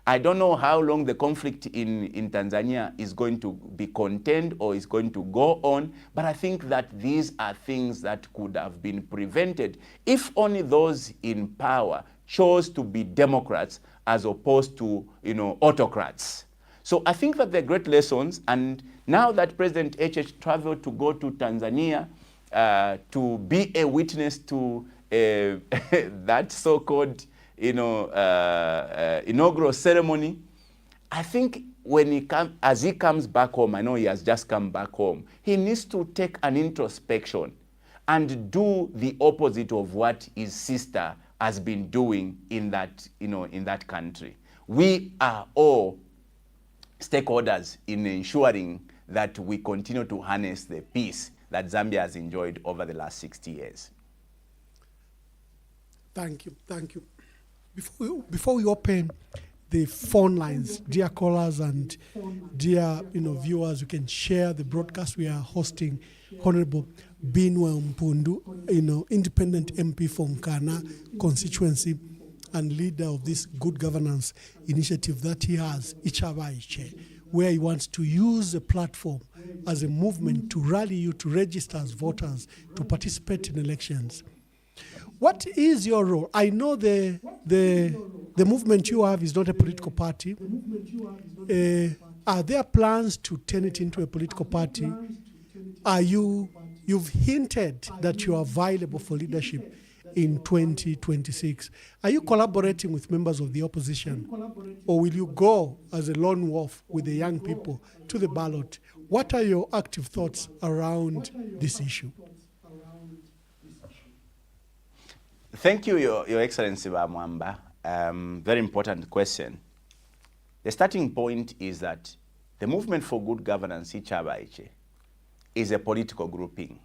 [SPEAKER 3] I don't know how long the conflict in Tanzania is going to be contained or is going to go on, but I think that these are things that could have been prevented if only those in power chose to be democrats as opposed to, autocrats. So I think that they're great lessons, and now that President HH traveled to go to Tanzania to be a witness to that so-called, inaugural ceremony, I think as he comes back home, I know he has just come back home, he needs to take an introspection and do the opposite of what his sister has been doing in that, in that country. We are all stakeholders in ensuring that we continue to harness the peace that Zambia has enjoyed over the last 60 years.
[SPEAKER 2] Thank you, thank you. Before we open the phone lines, dear callers and dear viewers, you can share the broadcast. We are hosting Honorable Binwell Mpundu, independent MP from Kana constituency and leader of this good governance initiative that he has, Ichabayiche, where he wants to use the platform as a movement to rally you to register as voters to participate in elections. What is your role? I know the movement you have is not a political party. Are there plans to turn it into a political party? You've hinted that you are available for leadership in 2026. Are you collaborating with members of the opposition? Or will you go as a lone wolf with the young people to the ballot? What are your active thoughts around this issue?
[SPEAKER 3] Thank you, Your Excellency Mwamba. Very important question. The starting point is that the Movement for Good Governance, Ichabayiche, is a political grouping.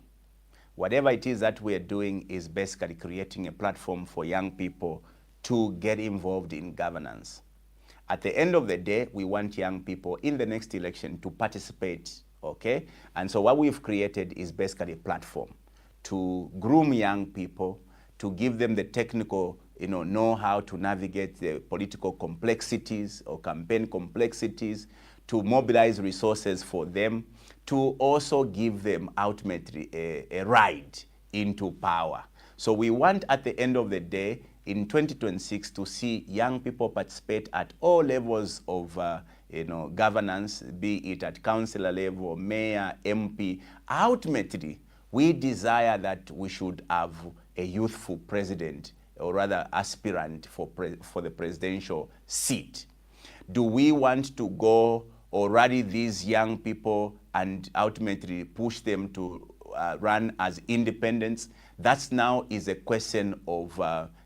[SPEAKER 3] Whatever it is that we are doing is basically creating a platform for young people to get involved in governance. At the end of the day, we want young people in the next election to participate, okay? And so what we've created is basically a platform to groom young people, to give them the technical know-how to navigate the political complexities or campaign complexities, to mobilize resources for them, to also give them ultimately a ride into power. So we want at the end of the day in 2026 to see young people participate at all levels of governance, be it at councillor level, mayor, MP. Ultimately, we desire that we should have a youthful president, or rather aspirant for the presidential seat. Do we want to go or rally these young people and ultimately push them to run as independents? That now is a question of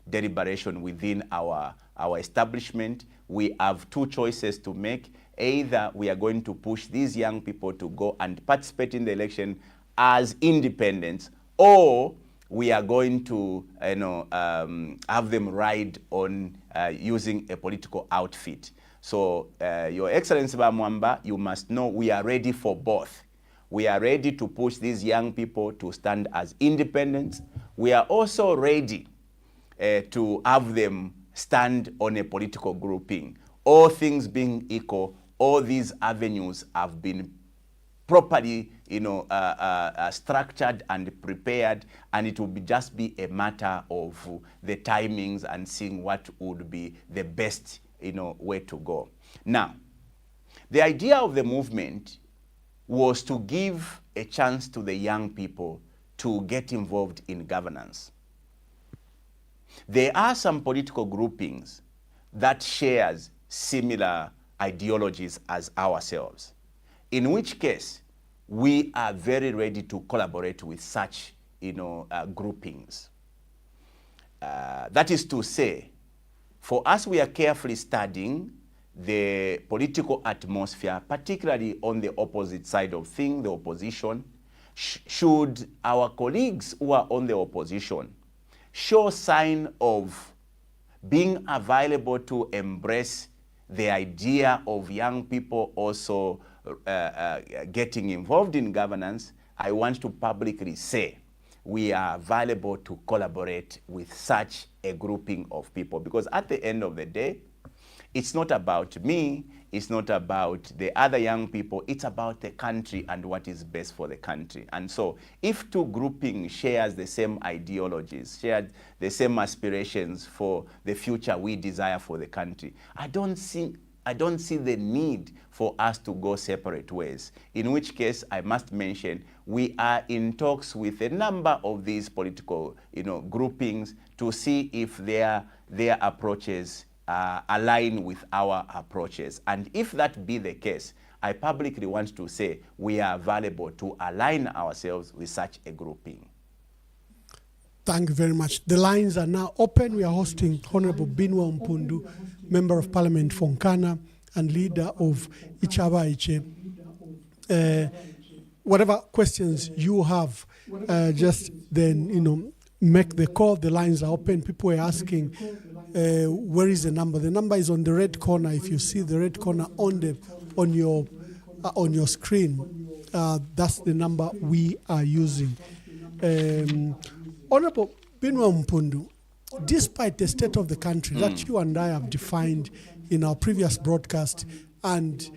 [SPEAKER 3] deliberation within our establishment. We have two choices to make. Either we are going to push these young people to go and participate in the election as independents, or we are going to have them ride on using a political outfit. So Your Excellency Mwamba, you must know we are ready for both. We are ready to push these young people to stand as independents. We are also ready to have them stand on a political grouping. All things being equal, all these avenues have been properly, structured and prepared, and it will just be a matter of the timings and seeing what would be the best, way to go. Now, the idea of the movement was to give a chance to the young people to get involved in governance. There are some political groupings that shares similar ideologies as ourselves, in which case we are very ready to collaborate with such groupings. That is to say, for us, we are carefully studying the political atmosphere, particularly on the opposite side of things, the opposition. Should our colleagues who are on the opposition show sign of being available to embrace the idea of young people also getting involved in governance, I want to publicly say we are available to collaborate with such a grouping of people, because at the end of the day, it's not about me, it's not about the other young people, it's about the country and what is best for the country. And so if two groupings shares the same ideologies, share the same aspirations for the future we desire for the country, I don't see the need for us to go separate ways. In which case, I must mention, we are in talks with a number of these political groupings to see if their approaches align with our approaches. And if that be the case, I publicly want to say we are available to align ourselves with such a grouping.
[SPEAKER 2] Thank you very much. The lines are now open. We are hosting Honorable Binwell Mpundu, Member of Parliament for Nkana and leader of Ichaba Iche. Whatever questions you have, just then, make the call. The lines are open. People are asking, where is the number? The number is on the red corner. If you see the red corner on your screen, that's the number we are using. Honorable Binwell Mpundu, despite the state of the country that you and I have defined in our previous broadcast, and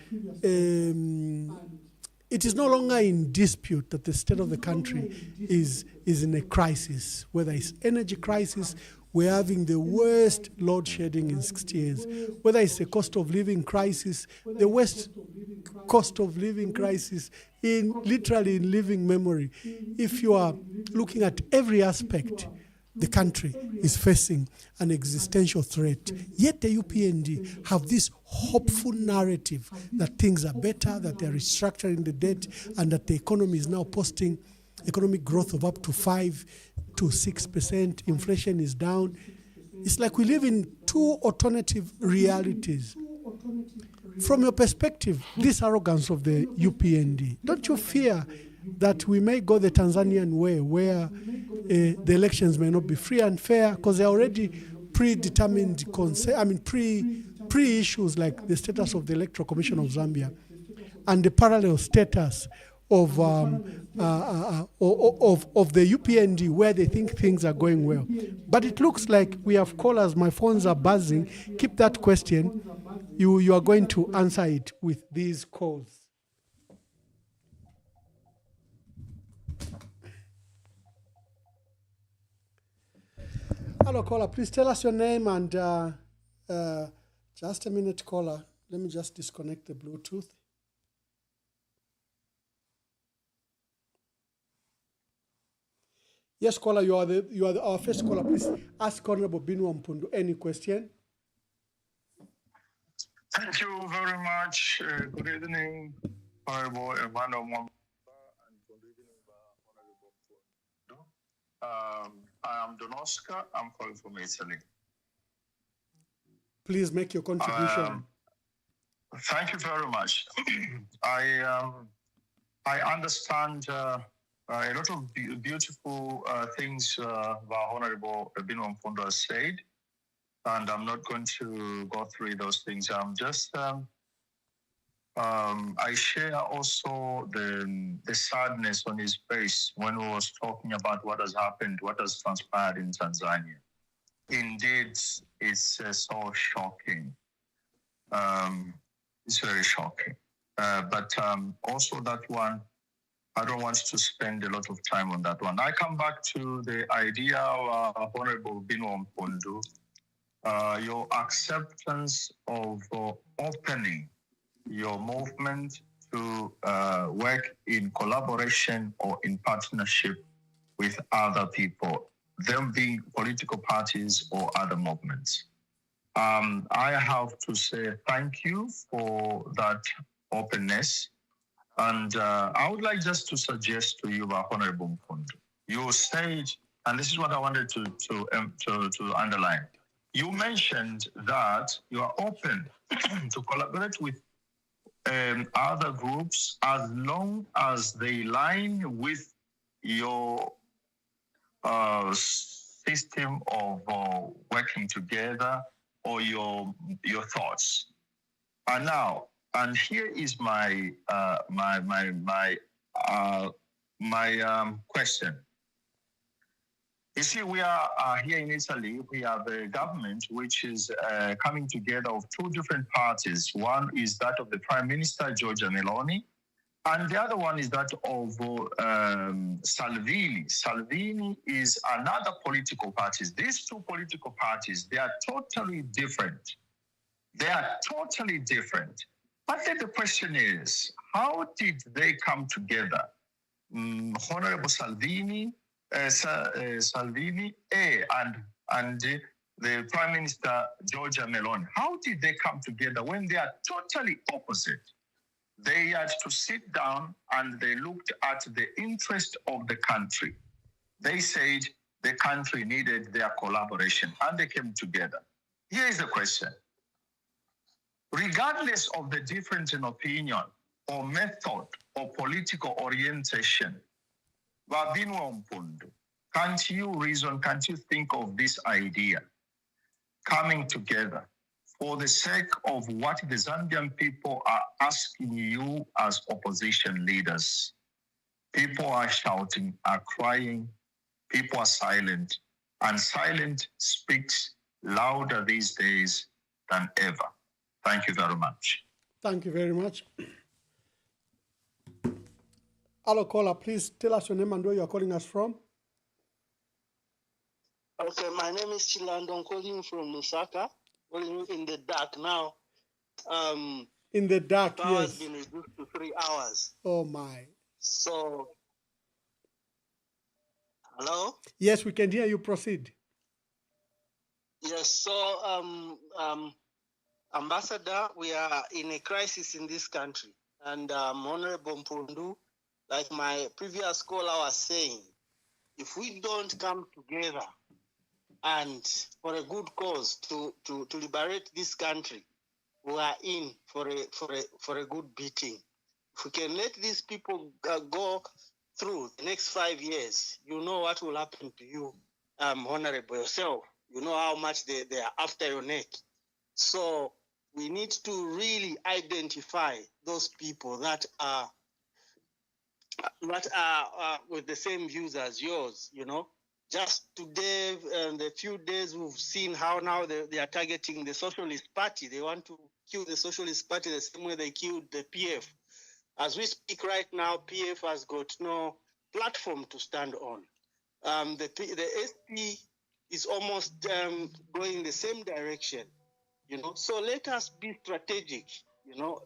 [SPEAKER 2] it is no longer in dispute that the state of the country is in a crisis, whether it's energy crisis, we're having the worst load shedding in 60 years, whether it's a cost of living crisis, the worst cost of living crisis literally in living memory. If you are looking at every aspect, the country is facing an existential threat. Yet the UPND have this hopeful narrative that things are better, that they're restructuring the debt, and that the economy is now posting economic growth of up to 5 to 6%. Inflation is down. It's like we live in two alternative realities. From your perspective, this arrogance of the UPND, don't you fear that we may go the Tanzanian way, where the elections may not be free and fair, because they're already predetermined, pre-issues like the status of the Electoral Commission of Zambia and the parallel status of the UPND, where they think things are going well. But it looks like we have callers. My phones are buzzing. Keep that question. You are going to answer it with these calls. Hello, caller. Please tell us your name and just a minute, caller. Let me just disconnect the Bluetooth. Yes, caller, you are our first caller. Please ask Honorable Binwell Mpundu any question.
[SPEAKER 5] Thank you very much. Good evening, Honorable Emmanuel, Mwamba, and good evening, Honorable Mpundu. I am Donosca. I'm calling from Italy.
[SPEAKER 2] Please make your contribution.
[SPEAKER 5] Thank you very much. I understand a lot of beautiful things that Honorable Binwell Mpundu has said, and I'm not going to go through those things. I'm just I share also the sadness on his face when he was talking about what has happened, what has transpired in Tanzania. Indeed, it's so shocking. It's very shocking. But also that one, I don't want to spend a lot of time on that one. I come back to the idea of Honorable Binwell Mpundu, your acceptance of opening your movement to work in collaboration or in partnership with other people, them being political parties or other movements. I have to say thank you for that openness. And I would like just to suggest to you, Honorable Mpundu, you said, and this is what I wanted to underline. You mentioned that you are open to collaborate with other groups as long as they line with your system of working together or your thoughts. And now, and here is my question. You see, we are here in Italy. We have a government which is coming together of two different parties. One is that of the Prime Minister Giorgia Meloni, and the other one is that of Salvini. Salvini is another political party. These two political parties, they are totally different. They are totally different. But then the question is, how did they come together? Honorable Salvini, and the Prime Minister Giorgia Meloni, how did they come together when they are totally opposite? They had to sit down and they looked at the interest of the country. They said the country needed their collaboration and they came together. Here is the question. Regardless of the difference in opinion or method or political orientation, Binwell Mpundu, can't you reason, can't you think of this idea coming together for the sake of what the Zambian people are asking you as opposition leaders? People are shouting, are crying, people are silent, and silent speaks louder these days than ever. Thank you very much.
[SPEAKER 2] Thank you very much. Hello, caller. Please tell us your name and where you are calling us from.
[SPEAKER 6] Okay, my name is Chilando. I'm calling from Lusaka. Calling in the dark now.
[SPEAKER 2] In the dark,
[SPEAKER 6] power
[SPEAKER 2] yes.
[SPEAKER 6] has been reduced to 3 hours.
[SPEAKER 2] Oh my.
[SPEAKER 6] So, hello?
[SPEAKER 2] Yes, we can hear you. Proceed.
[SPEAKER 6] Yes, so Ambassador, we are in a crisis in this country. And Honorable Mpundu, like my previous caller was saying, if we don't come together and for a good cause to liberate this country, we are in for a good beating. If we can let these people go through the next 5 years, you know what will happen to you, Honorable yourself. You know how much they are after your neck. So we need to really identify those people that are with the same views as yours, you know. Just today, the few days we've seen how now they are targeting the Socialist Party. They want to kill the Socialist Party the same way they killed the PF. As we speak right now, PF has got no platform to stand on. The SP is almost going the same direction, you know. So let us be strategic, you know.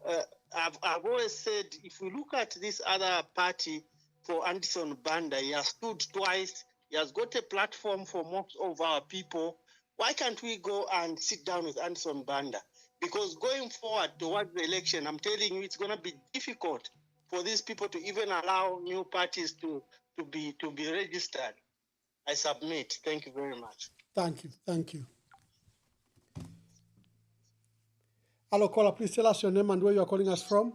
[SPEAKER 6] I've always said, if we look at this other party for Anderson Banda, he has stood twice. He has got a platform for most of our people. Why can't we go and sit down with Anderson Banda? Because going forward towards the election, I'm telling you, it's going to be difficult for these people to even allow new parties to be registered. I submit. Thank you very much.
[SPEAKER 2] Thank you. Thank you. Hello, caller. Please tell us your name and where you are calling us from.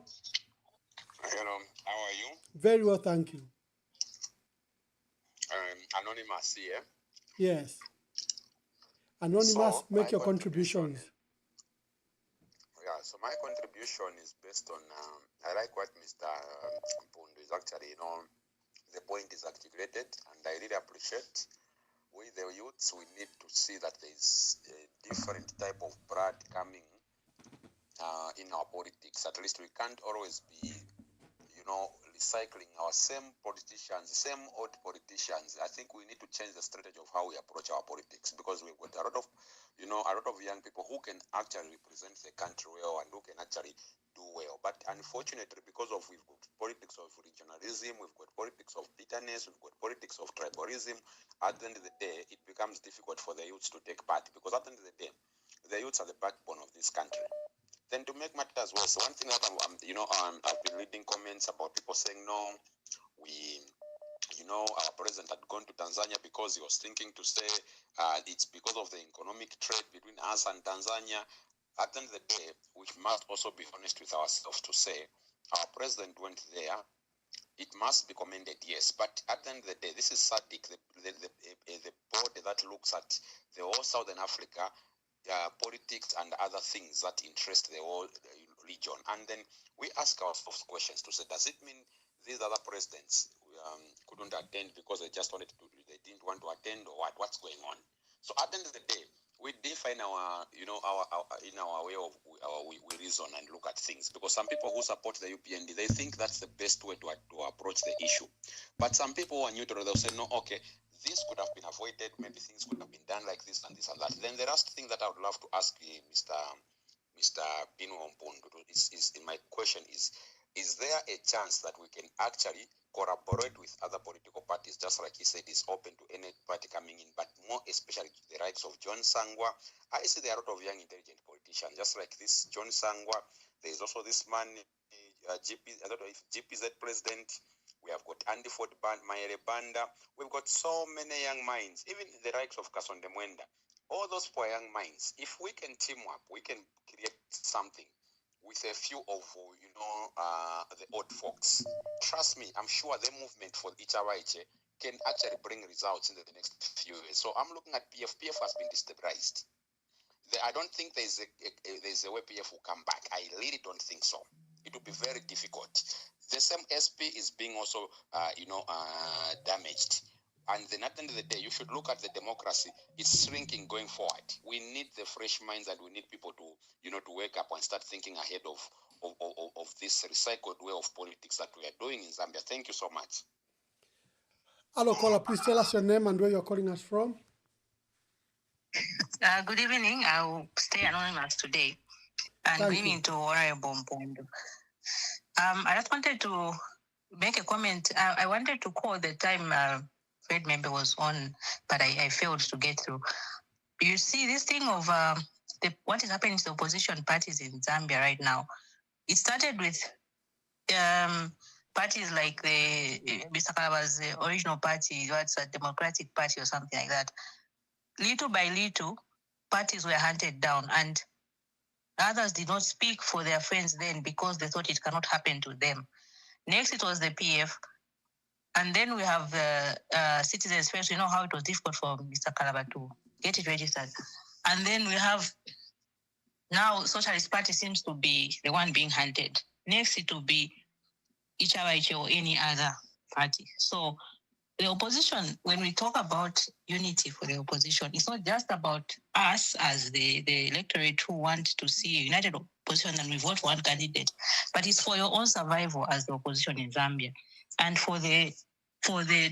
[SPEAKER 7] Hello, how are you?
[SPEAKER 2] Very well, thank you.
[SPEAKER 7] Anonymous here.
[SPEAKER 2] Yes. Anonymous,
[SPEAKER 7] So,
[SPEAKER 2] make your
[SPEAKER 7] my
[SPEAKER 2] contributions.
[SPEAKER 7] Yeah, so my contribution is based on, I like what Mr. Mpundu is actually, you know, the point is articulated, and I really appreciate. We, the youths, we need to see that there is a different type of blood coming in our politics. At least we can't always be, recycling our same politicians, same old politicians. I think we need to change the strategy of how we approach our politics, because we've got a lot of young people who can actually represent the country well and who can actually do well. But unfortunately, because we've got politics of regionalism, we've got politics of bitterness, we've got politics of tribalism, at the end of the day, it becomes difficult for the youths to take part, because at the end of the day, the youths are the backbone of this country. Then to make matters worse, one thing that I've been reading comments about people saying, no, our president had gone to Tanzania because he was thinking to say it's because of the economic trade between us and Tanzania. At the end of the day, we must also be honest with ourselves to say our president went there. It must be commended, yes, but at the end of the day, this is SADC, the body that looks at the whole Southern Africa, politics and other things that interest the whole region. And then we ask ourselves questions to say, does it mean these other presidents couldn't attend because they didn't want to attend, or what's going on? So at the end of the day, we define our way of we reason and look at things, because some people who support the UPND, they think that's the best way to approach the issue. But some people who are neutral, they'll say, no, okay, this could have been avoided, maybe things could have been done like this and this and that. Then the last thing that I would love to ask Mr. Binwell Mpundu is my question is there a chance that we can actually collaborate with other political parties, just like he said, is open to any party coming in, but more especially the likes of John Sangwa? I see there are a lot of young intelligent politicians, just like this John Sangwa. There is also this man, I don't know if GPZ president. We have got Andy Ford Maere Banda. We've got so many young minds, even the likes of Kasonde Mwenda. All those poor young minds, if we can team up, we can create something with a few of, the old folks. Trust me, I'm sure the movement for Ichawache can actually bring results in the next few years. So I'm looking at PF. PF has been destabilized. I don't think there's a way PF will come back. I really don't think so. It will be very difficult. The same SP is being also, damaged. And then at the end of the day, you should look at the democracy. It's shrinking going forward. We need the fresh minds, and we need people to, to wake up and start thinking ahead of this recycled way of politics that we are doing in Zambia. Thank you so much.
[SPEAKER 2] Hello, caller. Please tell us your name and where you're calling us from.
[SPEAKER 8] Good evening. I'll stay anonymous today. And good evening to Honorable Mpundu. I just wanted to make a comment. I wanted to call the time Fred member was on, but I failed to get through. You see, this thing of what is happening to the opposition parties in Zambia right now, it started with parties like Mr. Kalaba's original party, what's a Democratic Party or something like that. Little by little, parties were hunted down, and others did not speak for their friends then because they thought it cannot happen to them. Next, it was the PF. And then we have Citizens First. You know how it was difficult for Mr. Kalaba to get it registered. And then we have now Socialist Party seems to be the one being hunted. Next, it will be Ichawache or any other party. So the opposition, when we talk about unity for the opposition, it's not just about us as the electorate who want to see a united opposition and we vote for one candidate, but it's for your own survival as the opposition in Zambia. And for the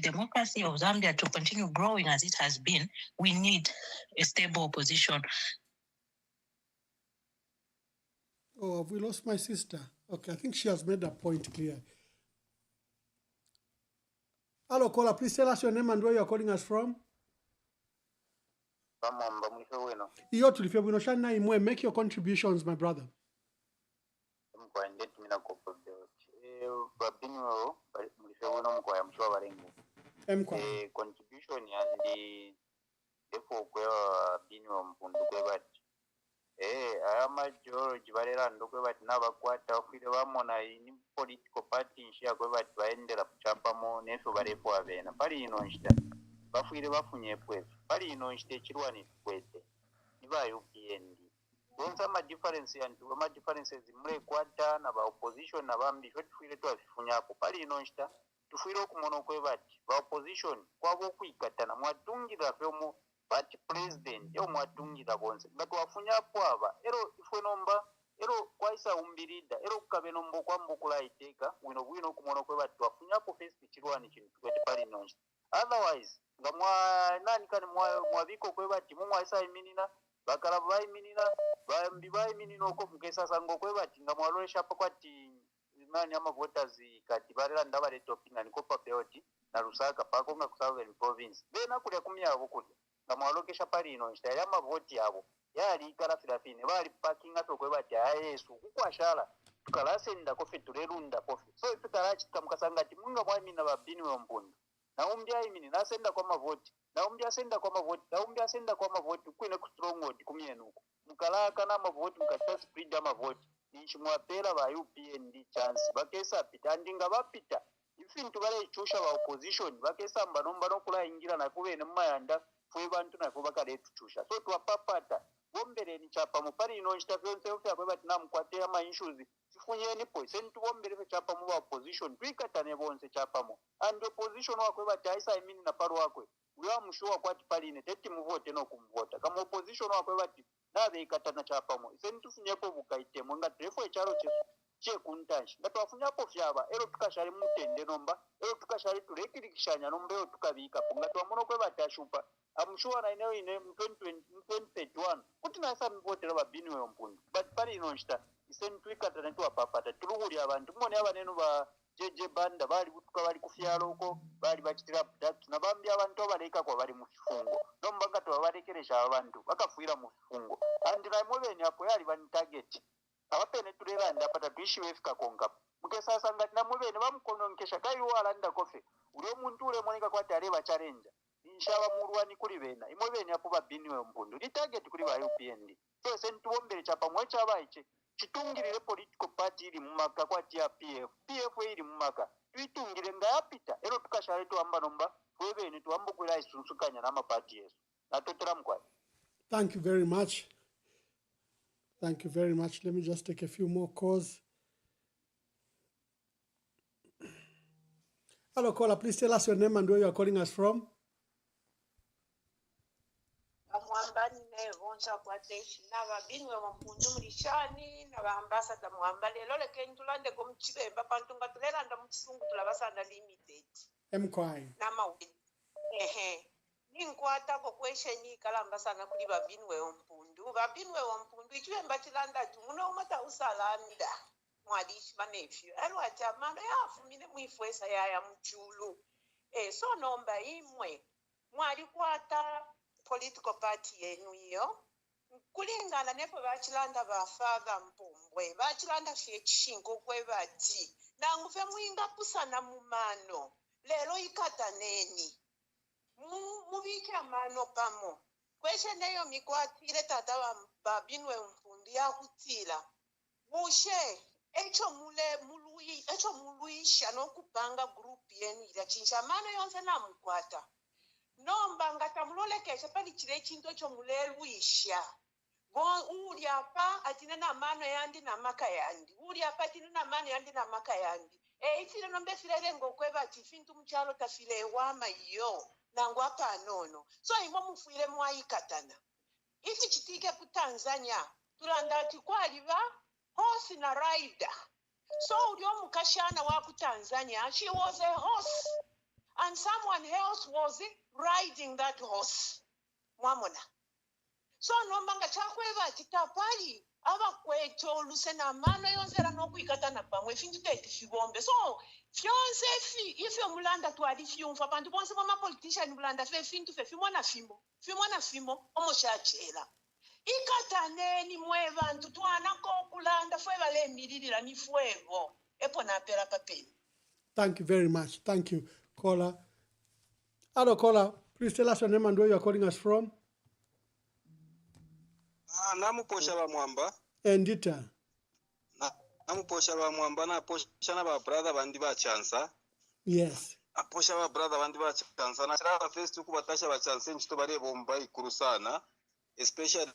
[SPEAKER 8] democracy of Zambia to continue growing as it has been, we need a stable opposition.
[SPEAKER 2] Oh, have we lost my sister? Okay, I think she has made that point clear. Hello, caller. Please tell us your name and where you're calling us from. Make your contributions, my brother.
[SPEAKER 9] Contribution yandi defo kwa Binwell Mpundu kwebati ayama George barera ndokwe bati nabakwata ofire bamona ni political party nshya kwebati baendera kuchapamo nefe barepo abena pali ino nshita bafire bafunye pwefu pali ino nshite chirwani kwete niba UPND bonza ma difference yantu ma differences mure kwata na ba opposition na bambi fire to afifunya ko pali ino nshita tufire okumono kwebati ba opposition kwabo kwikatana mwatungira femo party president yo mwatungira bonse batu wafunya kwaba ero ifwe nomba ero kwaisa umbirida ero kukabeno mbokwa mbokula iteka wino kumono kwe batu afunyapo first chirwani chintu kwete pali nonje otherwise nga nani kani mwabiko kwe bati mumwaisa iminina bakala bayiminina bambi bayiminina oko mukesa sango kwe bati nga mwalolesha pakwati imani ama voters kati barela ndabale topinga niko papeoti na Lusaka pakonga ku Southern province bena kulya kumyabo kulya nga mwalokesha pali ino nshita ya mavoti yabo yali ikala filafine bali parking atokwe bati ayesu kukwashala tukalasenda kofe tulerunda kofe so ifitarachi tukamukasanga ti munga mwamina babinwe Mpundu na umbya imini nasenda kwa mavoti na umbya senda kwa mavoti na umbya senda kwa mavoti kwine ku stronghold kumyenuko mukalaka na mavoti mukata spread mavoti ninchimwapela ba UPND chance bakesa pita ndinga bapita ifintu bale chusha ba opposition bakesa mbanomba nokula ingira na kubene mmayanda fwe bantu na kubaka letu chusha so twapapata bombere ni chapa mupari ino nchitafyonse ofya kwe bati namkwate ama issues sifunyeni sentu bombere fe chapa mu opposition twikatane bonse chapa mu and opposition wakwe bati aisa imini na paru wakwe uya mshuwa kwati paline teti muvote no kumvota kama opposition wakwe bati nabe ikatana chapa mu sentu funyeko bukaite monga trefo echaro che kuntashi ngatwafunyapo fyaba ero tukashari mutende nomba ero tukashari turekirikishanya nombe ero tukabika punga twamono kwe bati ashupa amshuwa na eneo ine 2031 kuti nasa mvotera babinwe Mpundu but pali inonshita isentu ikatana twapapata tuluguli abantu mone abanenu ba jeje banda bali butuka bali kufyalo uko bali bachitira abduct na bambi abantu abaleka kwa bali mu kifungo nomba ngato babalekeresha abantu bakafuira mu kifungo and na mubeni apo yali bani target abapene tulera ndapata tuishiwe fika konga mukesasa ngati na mubeni bamukononkesha kai walanda kofe uli omuntu ule monika kwa tareba challenge inshaba murwani kuli bena imubeni apo babinwe Mpundu li target kuli ba UPND so sentu bombere chapa mwecha abaiche chitungirire political party iri mumaka kwa tia PF iri mumaka tuitungire ngayapita ero tukashare tuamba nomba webeni tuambo kwira isunsukanya na mapati yesu natotera mkwani.
[SPEAKER 2] Thank you very much. Thank you very much. Let me just take a few more calls. Hello caller, please tell us your name and where you are calling us from.
[SPEAKER 10] Mwamba nevoncha kwateshi na babinwe Mpundu mulishani na baambasada Mwamba lelo leke ntulande ko mchibemba pantunga tulelanda mukisungu tulabasanda limited
[SPEAKER 2] Mkwai
[SPEAKER 10] na mawe ninkwata ko kwesheni kalamba sana kuli babinwe Mpundu ichibemba chilanda tumuno mata usalanda mwadishi manefyo alwa chamano yafumine mwifwesa ya mchulu so nomba imwe mwali kwata political party yenu iyo kulingana nepo bachilanda bafaga Mpumbwe bachilanda fyechishingo kwe bati nangufe mwinga pusana mumano lelo ikataneni mubike amano pamo kweshe neyo mikwatire tata babinwe Mpundu yakutila bushe echo muluisha nokupanga group yenu ila chinsha mano yonse namukwata nomba ngatamulolekesha pali chile chinto cho mulelwisha uli apa atina na mano yandi na maka yandi uli apa atina na mano yandi na maka yandi ifile nombe filele ngokweba chifintu mchalo tafile wama iyo nangu apa anono so imo mufuile mwaikatana ifi chitike ku Tanzania tulanda tikwaliva horse na rider so uli omukashana wa ku Tanzania she was a horse and someone else was riding that horse mwamona so nomanga chakweva chitapali abakwecho lusena mano yonzera nokuikatana pamwe fintu tete fibombe so fyonse ife mulanda twali fyumfa bantu bonse bama politician mulanda fe fintu fe fimona fimo omoshachela ikataneni mwe bantu twana ko kulanda fwe bale mililira mifwevo epo na pera papeni.
[SPEAKER 2] Thank you very much. Thank you, caller. Hello, caller. Please tell us your name and where you are calling us from.
[SPEAKER 11] Namuposha ba Mwamba.
[SPEAKER 2] Endita.
[SPEAKER 11] Namuposha ba Mwamba na posha na ba brother bandi ba chansa.
[SPEAKER 2] Yes.
[SPEAKER 11] Aposha ba brother bandi ba chansa na sira first ku batasha ba chansa nchito bare bomba ikuru sana. Especially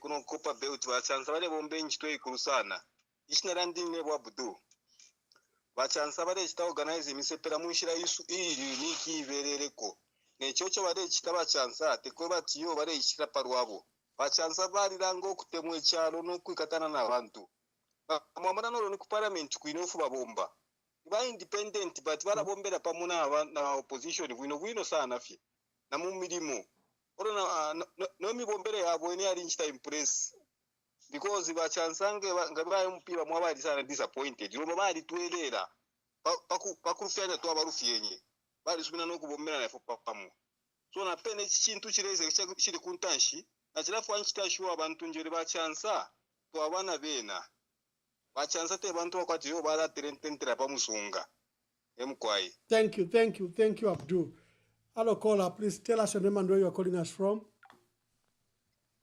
[SPEAKER 11] kuno kopa belt ba chansa bare bomba nchito ikuru sana. Ishina landing ne bwa budu. Bachansa bare chita organize imisepera mushira yisu iri niki iberereko nechocho bare chita bachansa tekwe batiyo bare ishira parwabo vachanza variranga okutemwa ekyalo n'okwikatana n'abantu mwamba nolo ni ku parliament kwine ofu babomba ba independent but barabombera pamu na opposition bwino sana fye na mu mirimo ora no mibombere yabo ni ari nchita impress because bachansange ngabaye mpira mwabali sana disappointed robo bali twelera pakurufyanya to abarufyenye bali subina no kubombera na pamu so na pene kintu kireze kiri kuntanshi na kirafu anchitashu abantu njere bachansa to abana bena bachansa te bantu bakwati yo bala terententera pamusunga emkwai.
[SPEAKER 2] Thank you, Abdul. Hello, caller. Please tell us your name and where you are calling us from.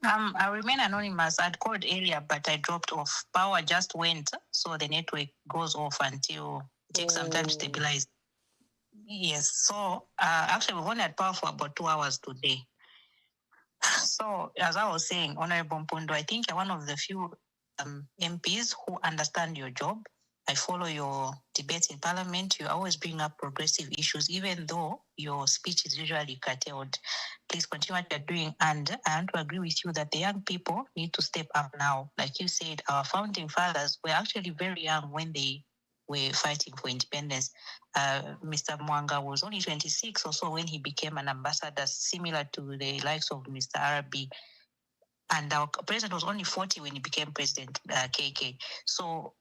[SPEAKER 8] I remain anonymous. I'd called earlier, but I dropped off. Power just went, so the network goes off until it takes some time to stabilize. Yes, so actually we've only had power for about 2 hours today. So as I was saying, Honorable Mpundu, I think you're one of the few MPs who understand your job. I follow your debates in Parliament. You always bring up progressive issues, even though your speech is usually curtailed. Please continue what you're doing. And I want to agree with you that the young people need to step up now. Like you said, our founding fathers were actually very young when they were fighting for independence. Mr. Mwanga was only 26 or so when he became an ambassador, similar to the likes of Mr. Arabi. And our president was only 40 when he became president, KK. So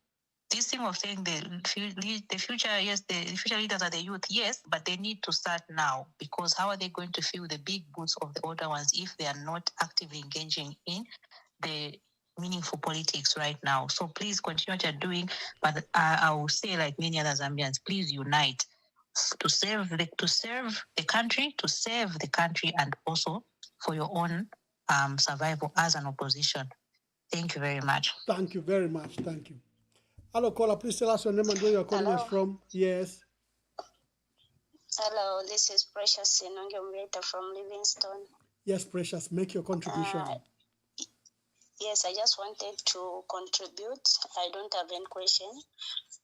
[SPEAKER 8] this thing of saying the future, yes, the future leaders are the youth, yes, but they need to start now, because how are they going to fill the big boots of the older ones if they are not actively engaging in the meaningful politics right now? So please continue what you're doing, but I will say, like many other Zambians, please unite to serve the country, and also for your own survival as an opposition. Thank you very much.
[SPEAKER 2] Thank you very much. Thank you. Hello, caller. Please tell us your name and where you're calling us from. Yes.
[SPEAKER 12] Hello, this is Precious Sinonge from Livingstone.
[SPEAKER 2] Yes, Precious. Make your contribution.
[SPEAKER 12] Yes, I just wanted to contribute. I don't have any question.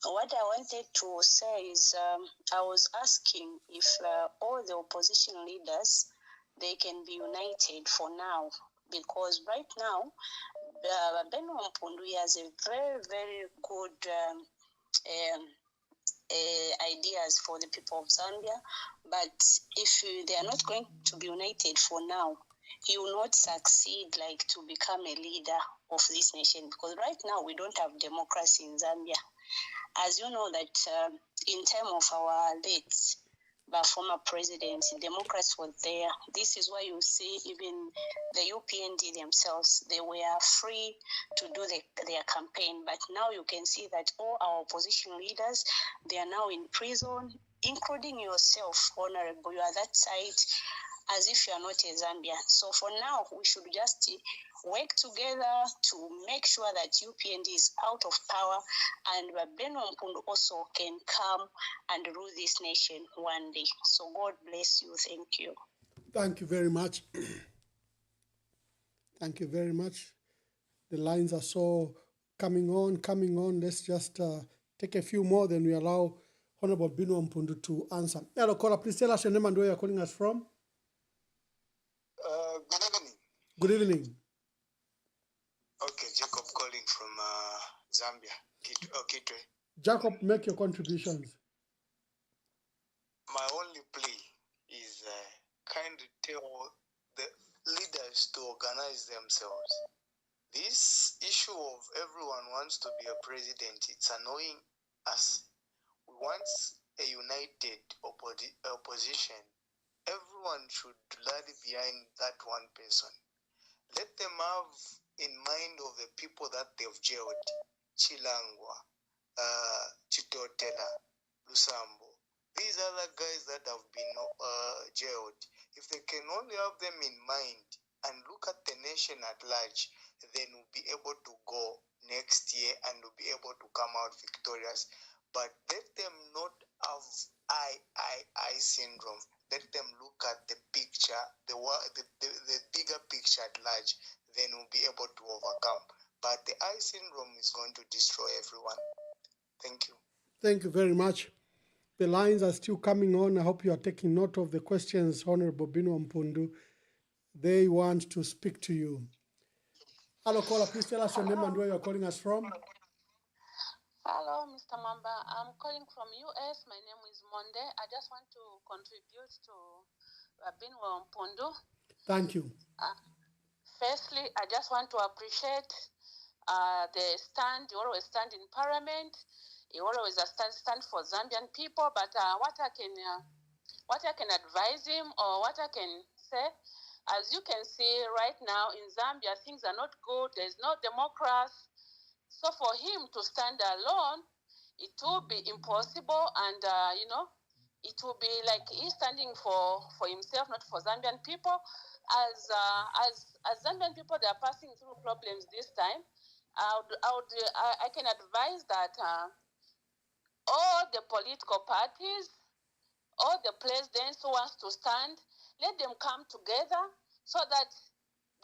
[SPEAKER 12] What I wanted to say is I was asking if all the opposition leaders, they can be united for now, because right now, Binwell Mpundu has a very, very good ideas for the people of Zambia, but if they are not going to be united for now, he will not succeed like to become a leader of this nation, because right now we don't have democracy in Zambia. As you know that in time of our late former president, Democrats were there. This is why you see even the UPND themselves, they were free to do their campaign. But now you can see that all our opposition leaders, they are now in prison, including yourself, Honorable. You are that side as if you are not a Zambian. So for now, we should just work together to make sure that UPND is out of power, and Binwell Mpundu also can come and rule this nation one day. So God bless you. Thank you.
[SPEAKER 2] Thank you very much. Thank you very much. The lines are so coming on. Let's just take a few more, then we allow Honorable Binwell Mpundu to answer. Hello, caller. Please tell us your name and where you're calling us from.
[SPEAKER 13] Good evening.
[SPEAKER 2] Good evening.
[SPEAKER 13] Okay, Jacob calling from Zambia, Kitwe.
[SPEAKER 2] Jacob, make your contributions.
[SPEAKER 13] My only plea is kindly tell the leaders to organize themselves. This issue of everyone wants to be a president, it's annoying us. We want a united opposition. Everyone should rally behind that one person. Let them have in mind of the people that they've jailed: Chilangwa, Chitotela, Lusambo. These are the guys that have been jailed. If they can only have them in mind and look at the nation at large, then we'll be able to go next year and we'll be able to come out victorious. But let them not have I syndrome. Let them look at the picture, the bigger picture at large, then we'll be able to overcome. But the I syndrome is going to destroy everyone. Thank you.
[SPEAKER 2] Thank you very much. The lines are still coming on. I hope you are taking note of the questions, Honorable Binwell Mpundu. They want to speak to you. Hello, caller. Please tell us your name and where you're calling us from.
[SPEAKER 14] Hello, Mr. Mwamba. I'm calling from US. My name is Monde. I just want to contribute to Binwell Mpundu.
[SPEAKER 2] Thank you.
[SPEAKER 14] Firstly, I just want to appreciate the stand. You always stand in Parliament. You always stand for Zambian people. But what I can advise him, or what I can say, as you can see right now in Zambia, things are not good. There's no democracy. So for him to stand alone, it will be impossible, and it will be like he's standing for himself, not for Zambian people. As Zambian people, they are passing through problems this time. I can advise that all the political parties, all the presidents who wants to stand, let them come together so that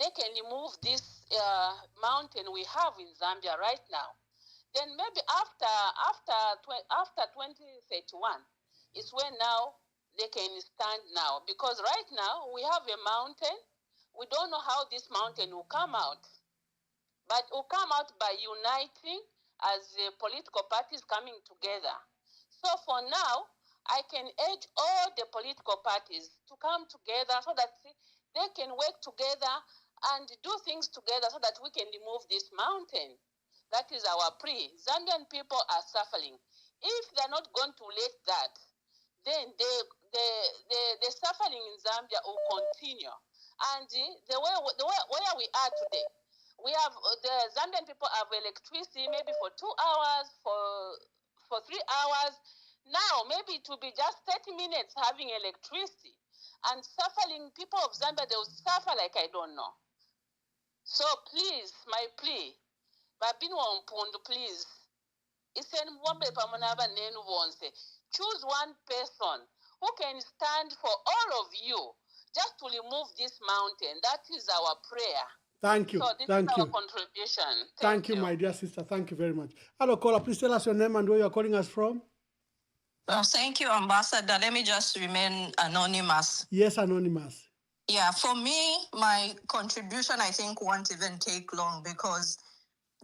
[SPEAKER 14] they can remove this mountain we have in Zambia right now. Then maybe after 2031 is when now they can stand now, because right now we have a mountain. We don't know how this mountain will come out. But will come out by uniting as the political parties coming together. So for now, I can urge all the political parties to come together so that they can work together and do things together so that we can remove this mountain. That is our plea. Zambian people are suffering. If they're not going to let that, then the suffering in Zambia will continue. And the way where we are today, we have the Zambian people have electricity maybe for 2 hours, for 3 hours. Now maybe it will be just 30 minutes having electricity, and suffering people of Zambia, they will suffer like I don't know. So please, my plea, Binwell Mpundu, please, choose one person who can stand for all of you just to remove this mountain. That is our prayer.
[SPEAKER 2] Thank you.
[SPEAKER 14] So this
[SPEAKER 2] Thank
[SPEAKER 14] is our
[SPEAKER 2] you.
[SPEAKER 14] contribution.
[SPEAKER 2] Thank you, my dear sister. Thank you very much. Hello, caller. Please tell us your name and where you're calling us from.
[SPEAKER 8] Thank you, Ambassador. Let me just remain anonymous.
[SPEAKER 2] Yes, anonymous.
[SPEAKER 8] Yeah, for me, my contribution, I think, won't even take long, because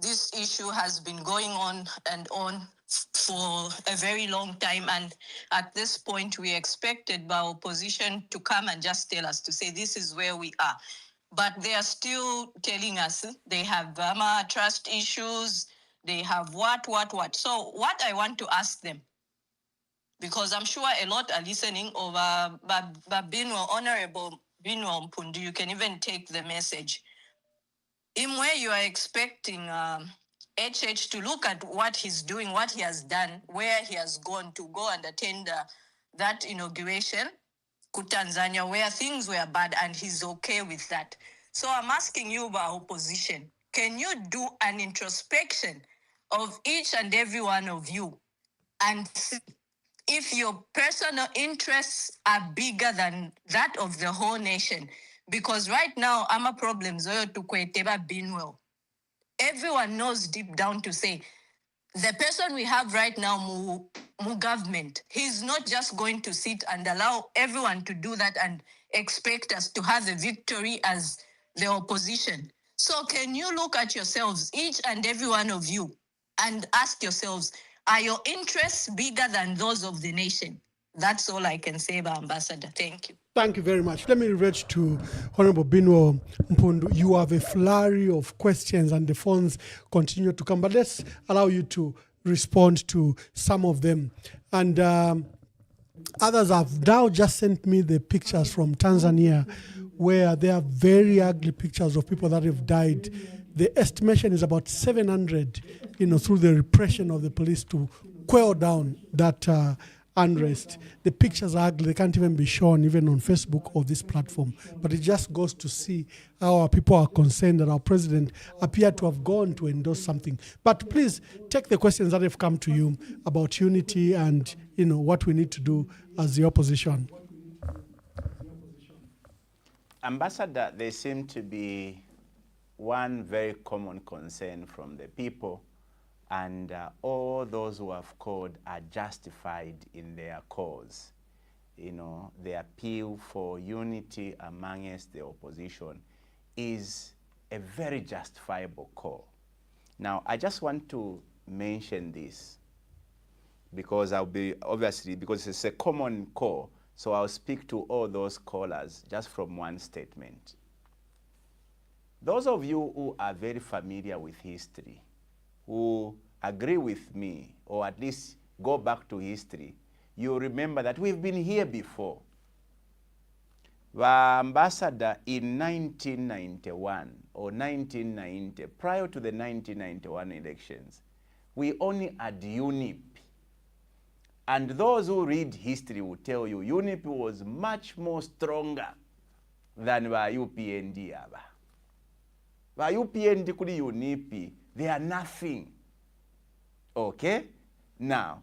[SPEAKER 8] this issue has been going on and on for a very long time. And at this point, we expected by opposition to come and just tell us, to say, this is where we are. But they are still telling us they have trust issues, they have what. So what I want to ask them, because I'm sure a lot are listening over, but Honorable Binwell Mpundu, you can even take the message. In where you are expecting HH to look at what he's doing, what he has done, where he has gone to go and attend that inauguration, Tanzania, where things were bad, and he's okay with that. So I'm asking you about opposition. Can you do an introspection of each and every one of you, and if your personal interests are bigger than that of the whole nation? Because right now, I'm a problem. Binwell. Everyone knows deep down to say, the person we have right now, Mu government, he's not just going to sit and allow everyone to do that and expect us to have a victory as the opposition. So can you look at yourselves, each and every one of you, and ask yourselves, are your interests bigger than those of the nation? That's all I can say about Ambassador. Thank you.
[SPEAKER 2] Thank you very much. Let me revert to Honorable Binwell Mpundu. You have a flurry of questions and the phones continue to come, but let's allow you to respond to some of them. And others have now just sent me the pictures from Tanzania, where there are very ugly pictures of people that have died. The estimation is about 700, through the repression of the police to quell down that unrest. The pictures are ugly. They can't even be shown even on Facebook or this platform. But it just goes to see how our people are concerned that our president appeared to have gone to endorse something. But please take the questions that have come to you about unity and what we need to do as the opposition.
[SPEAKER 3] Ambassador, there seems to be one very common concern from the people, and all those who have called are justified in their cause. The appeal for unity amongst the opposition is a very justifiable call. Now, I just want to mention this because because it's a common call, so I'll speak to all those callers just from one statement. Those of you who are very familiar with history, who agree with me, or at least go back to history, you remember that we've been here before. The ambassador in 1991 or 1990, prior to the 1991 elections, we only had UNIP. And those who read history will tell you UNIP was much more stronger than the UPND. The UPND kuli UNIP, they are nothing. Okay? Now,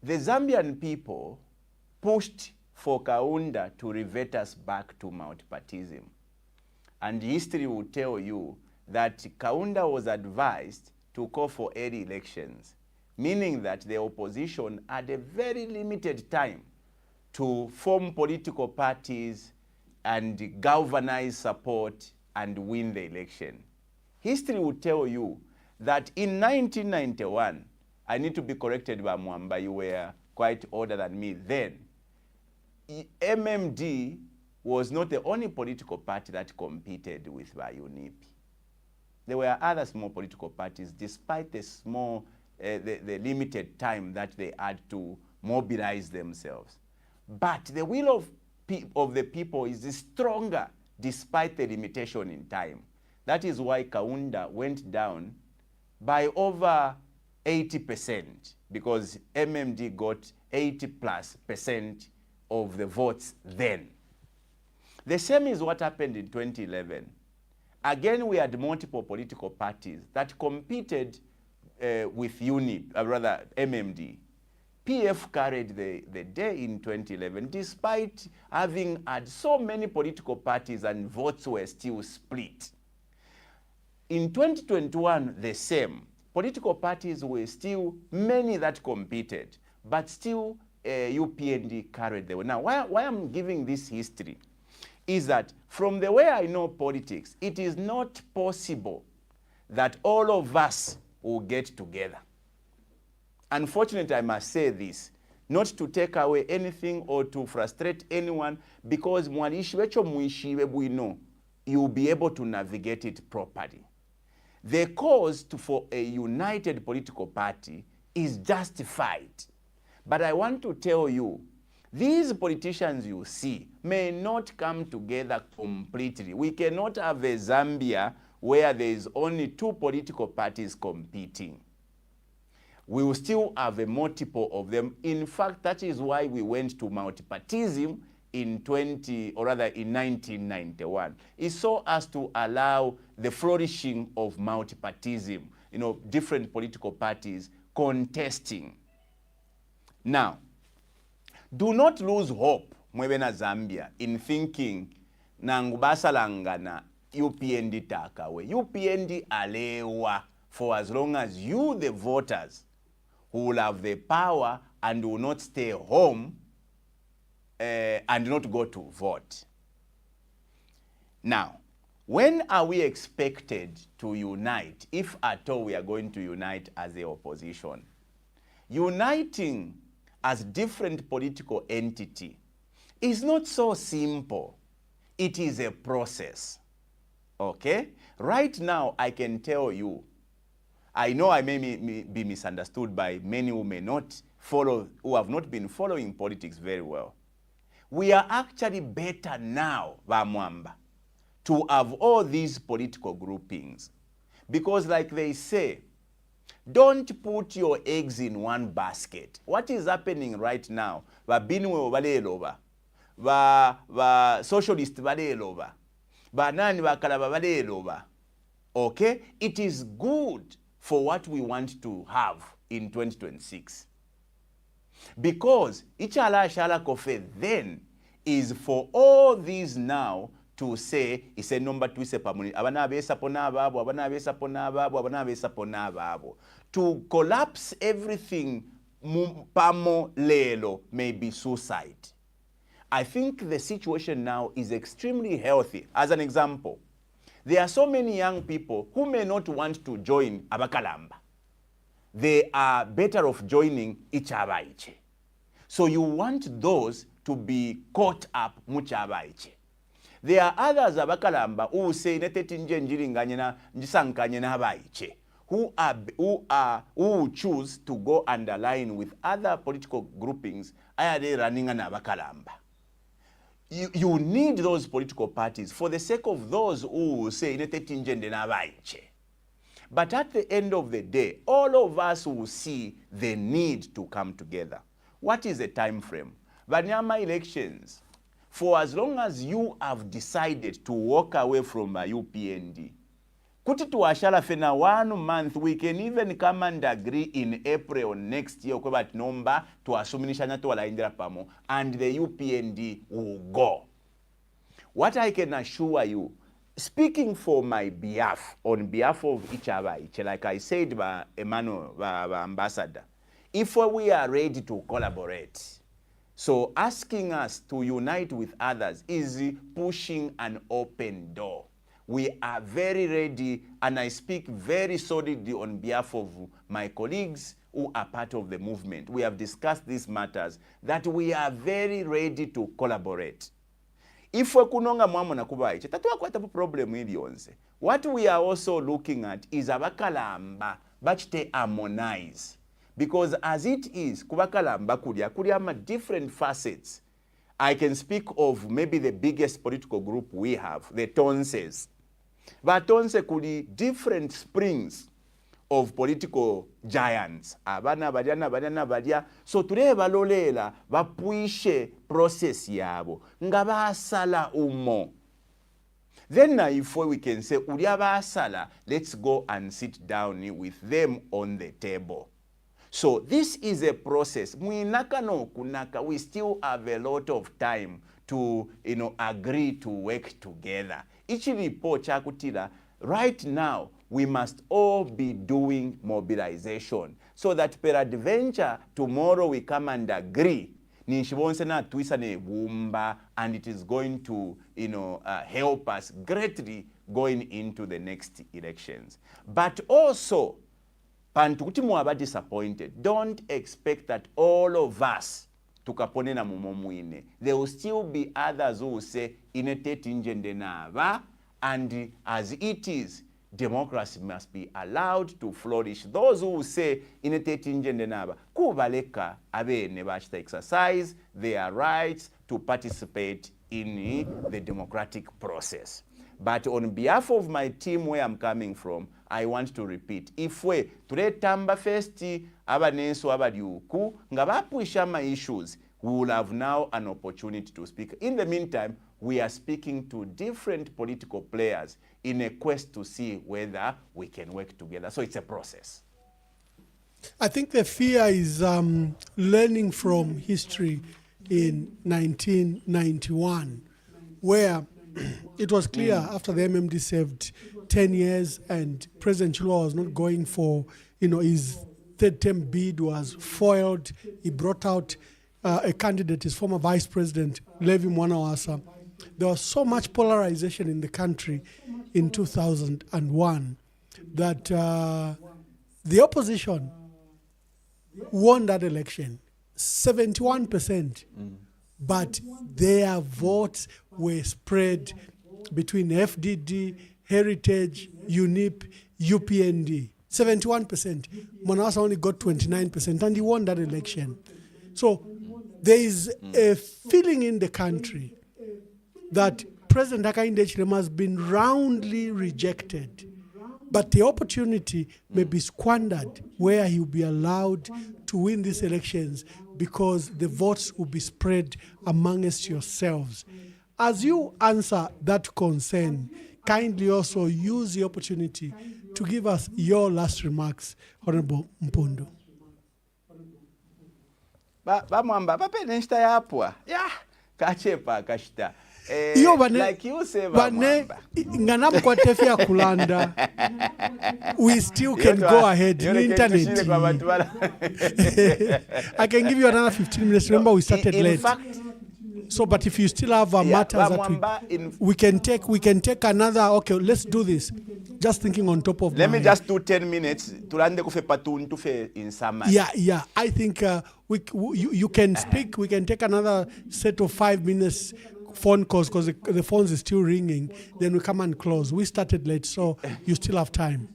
[SPEAKER 3] the Zambian people pushed for Kaunda to revert us back to multipartism. And history will tell you that Kaunda was advised to call for early elections, meaning that the opposition had a very limited time to form political parties and galvanize support and win the election. History will tell you that in 1991, I need to be corrected by Mwamba, you were quite older than me then, MMD was not the only political party that competed with UNIP. There were other small political parties, despite the small, the limited time that they had to mobilize themselves. But the will of the people is stronger despite the limitation in time. That is why Kaunda went down by over 80%, because MMD got 80+% of the votes then. The same is what happened in 2011. Again, we had multiple political parties that competed with UNIP, rather MMD. PF carried the day in 2011, despite having had so many political parties and votes were still split. In 2021, the same. Political parties were still many that competed, but still UPND carried the way. Now, why I'm giving this history is that from the way I know politics, it is not possible that all of us will get together. Unfortunately, I must say this, not to take away anything or to frustrate anyone, because you'll be able to navigate it properly. The cause for a united political party is justified. But I want to tell you, these politicians you see may not come together completely. We cannot have a Zambia where there is only 2 political parties competing. We will still have a multiple of them. In fact, that is why we went to multipartism in 1991. It's so as to allow the flourishing of multipartism, different political parties contesting. Now, do not lose hope, mwebena Zambia, in thinking nangubasalangana UPND takawe. UPND alewa for as long as you, the voters, who will have the power and will not stay home and not go to vote. Now, when are we expected to unite, if at all we are going to unite as the opposition? Uniting as different political entity is not so simple. It is a process, okay? Right now, I can tell you, I know I may be misunderstood by many who may not follow, who have not been following politics very well. We are actually better now, Mwamba, to have all these political groupings. Because like they say, don't put your eggs in one basket. What is happening right now? Binwell balelova, socialist balelova, nani bakalaba balelova. Okay? It is good for what we want to have in 2026. Because ichala shala kofe then is for all these now to say, ise number 2 ise pamuni, abana besa pona babo, abana besa pona babo, abana besa pona babo. To collapse everything pamo lelo may be suicide. I think the situation now is extremely healthy. As an example, there are so many young people who may not want to join abakalamba. They are better off joining ichabayiche. So you want those to be caught up muchabayiche. There are others abakalamba who say netetinje njiringanye na njisankanye na abayiche, who choose to go and align with other political groupings ayade running na abakalamba. You need those political parties for the sake of those who say netetinje na abayiche. But at the end of the day, all of us will see the need to come together. What is the time frame? Banyama elections, for as long as you have decided to walk away from a UPND, kuti tuwashala fena 1 month, we can even come and agree in April next year, kweba nomba tuwasuminishanya tuwalaindira pamo, and the UPND will go. What I can assure you, speaking for my behalf, on behalf of each other, like I said by Emmanuel, by Ambassador, if we are ready to collaborate, so asking us to unite with others is pushing an open door. We are very ready, and I speak very solidly on behalf of my colleagues who are part of the movement. We have discussed these matters, that we are very ready to collaborate. If we kunonga mwamu na kubayiche, tatuwa kwa tapu problem ili yonse. What we are also looking at is abakalamba bachite harmonize. Because as it is, kubakalamba kulia different facets. I can speak of maybe the biggest political group we have, the Tonses. But Tonse kuli different springs of political giants. Abana badia. So today balolela bapuishe process yabo. Nga basala umo. Then if we can say ulia basala, let's go and sit down with them on the table. So this is a process. We still have a lot of time to agree to work together. Right now, we must all be doing mobilization so that peradventure tomorrow we come and agree. And it is going to help us greatly going into the next elections. But also, disappointed. Don't expect that all of us tukapone na mumomwine. There will still be others who will say ineteti njende nava, and as it is, democracy must be allowed to flourish. Those who will say ineteti njende nava, kubaleka abene bachita exercise their rights to participate in the democratic process. But on behalf of my team where I'm coming from, I want to repeat, if we today tamba festi abanenso abadiuku ngabapuisha ma issues, we will have now an opportunity to speak. In the meantime, we are speaking to different political players in a quest to see whether we can work together. So it's a process.
[SPEAKER 2] I think the fear is learning from history in 1991, where it was clear after the MMD served 10 years and President Chilwa was not going for, his third term bid was foiled. He brought out a candidate, his former vice president, Levi Mwanawasa. There was so much polarization in the country in 2001 that the opposition won that election, 71%. But their votes were spread between FDD, Heritage, UNIP, UPND. 71%. Mwanawasa only got 29%, and he won that election. So there is a feeling in the country that President Hakainde Hichilema has been roundly rejected, but the opportunity may be squandered where he will be allowed to win these elections because the votes will be spread amongst yourselves. As you answer that concern, kindly also use the opportunity to give us your last remarks, Honorable Mpundu.
[SPEAKER 3] Mwamba, nishita yapwa. Yeah, kachepa kashita. Like you say,
[SPEAKER 2] Ngana mkwatefia kulanda. We still can go ahead. Internet. I can give you another 15 minutes. Remember, we started late. So, but if you still have matters that we can take another. Okay, let's do this. Just thinking on top of.
[SPEAKER 3] Let me just do 10 minutes. In summary.
[SPEAKER 2] Yeah. I think you can speak. We can take another set of 5 minutes phone calls because the phones is still ringing. Then we come and close. We started late, so you still have time.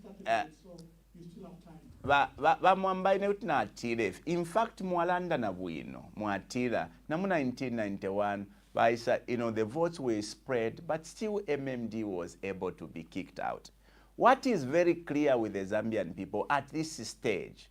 [SPEAKER 3] In fact, Mwalanda na bwino, Mwatira, namu 1991, the votes were spread, but still MMD was able to be kicked out. What is very clear with the Zambian people at this stage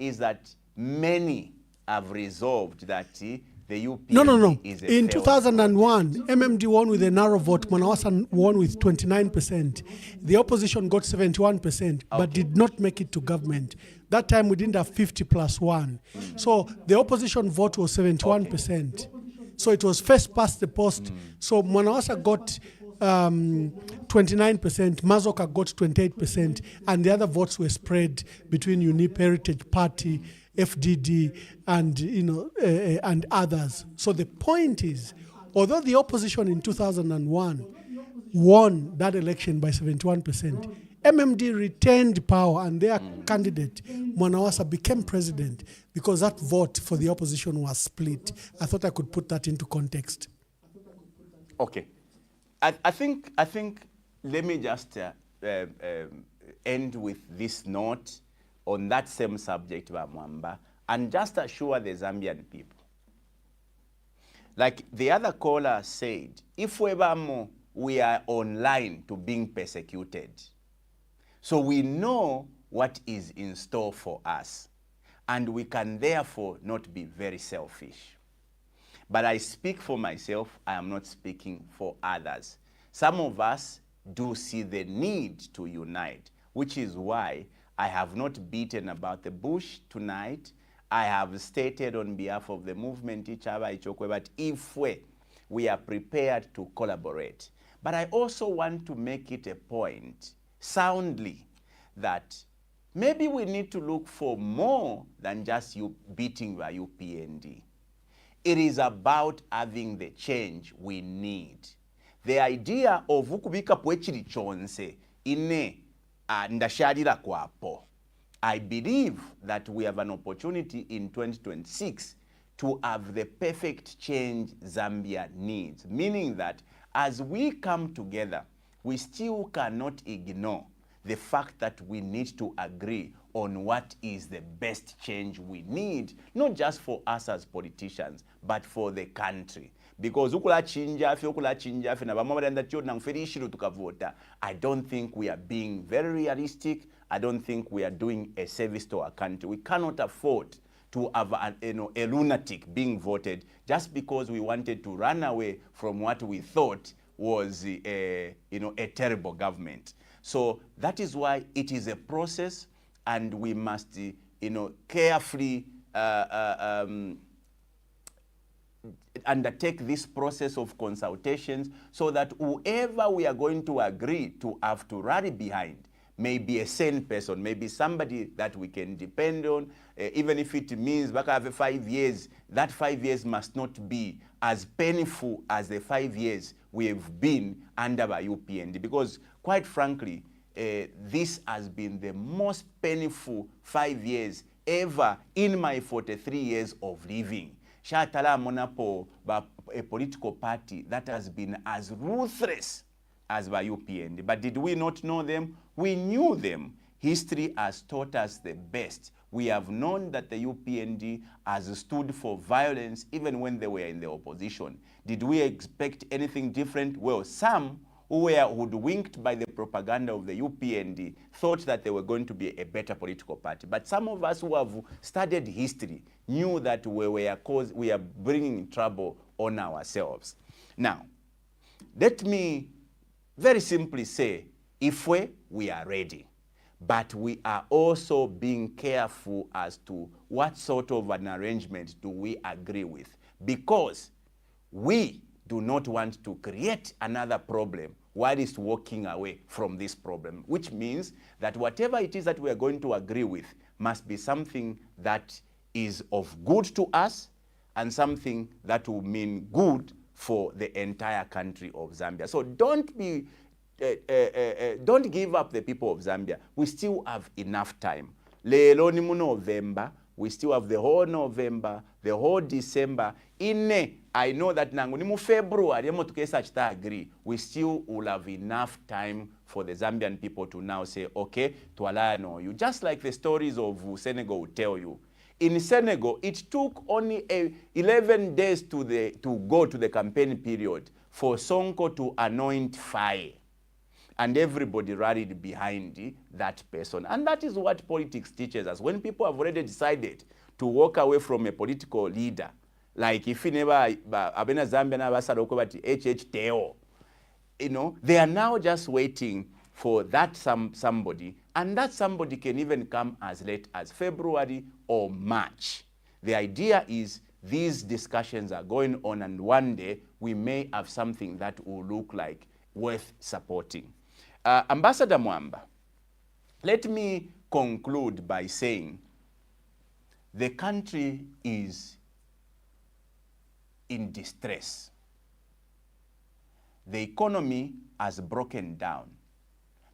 [SPEAKER 3] is that many have resolved that the UPND is a
[SPEAKER 2] In 2001, MMD won with a narrow vote. Manawasa won with 29%. The opposition got 71%, but did not make it to government. That time we didn't have 50+1. So the opposition vote was 71%. So it was first past the post. So Manawasa got 29%, Mazoka got 28%, and the other votes were spread between UNIP, Heritage Party, FDD, and and others. So the point is, although the opposition in 2001 won that election by 71%, MMD retained power, and their candidate Mwanawasa became president because that vote for the opposition was split. I thought I could put that into context.
[SPEAKER 3] Okay, I think let me just end with this note on that same subject about Mwamba, and just assure the Zambian people. Like the other caller said, if we are online to being persecuted, so we know what is in store for us, and we can therefore not be very selfish. But I speak for myself, I am not speaking for others. Some of us do see the need to unite, which is why I have not beaten about the bush tonight. I have stated on behalf of the movement, that if we are prepared to collaborate. But I also want to make it a point, soundly, that maybe we need to look for more than just you beating the UPND. It is about having the change we need. The idea of ukubika pwechiri chonse ine ndasharira kwapo. I believe that we have an opportunity in 2026 to have the perfect change Zambia needs, meaning that as we come together, we still cannot ignore the fact that we need to agree on what is the best change we need, not just for us as politicians, but for the country. Because I don't think we are being very realistic. I don't think we are doing a service to our country. We cannot afford to have a lunatic being voted just because we wanted to run away from what we thought was a terrible government. So that is why it is a process, and we must carefully undertake this process of consultations so that whoever we are going to agree to have to rally behind may be a sane person, maybe somebody that we can depend on, even if it means back after 5 years, that 5 years must not be as painful as the 5 years we have been under by UPND. Because quite frankly, this has been the most painful 5 years ever in my 43 years of living. Shatala Monapo, a political party that has been as ruthless as by UPND. But did we not know them? We knew them. History has taught us the best. We have known that the UPND has stood for violence even when they were in the opposition. Did we expect anything different? Well, some who were hoodwinked by the propaganda of the UPND thought that they were going to be a better political party. But some of us who have studied history knew that we are bringing trouble on ourselves. Now, let me very simply say, if we are ready, but we are also being careful as to what sort of an arrangement do we agree with, because we do not want to create another problem while it's walking away from this problem, which means that whatever it is that we are going to agree with must be something that is of good to us and something that will mean good for the entire country of Zambia. So don't give up the people of Zambia. We still have enough time. Lelo ni mu November, we still have the whole November, the whole December. I know that nangu ni mu February, agree. We still will have enough time for the Zambian people to now say, okay, tualano you. Just like the stories of Senegal will tell you. In Senegal, it took only 11 days to go to the campaign period for Sonko to anoint fire. And everybody rallied behind that person. And that is what politics teaches us. When people have already decided to walk away from a political leader, like if you never abena Zambia na basada ukobati Teo, you know, they are now just waiting for that somebody, and that somebody can even come as late as February or March. The idea is these discussions are going on, and one day we may have something that will look like worth supporting. Ambassador Mwamba, let me conclude by saying the country is in distress. The economy has broken down.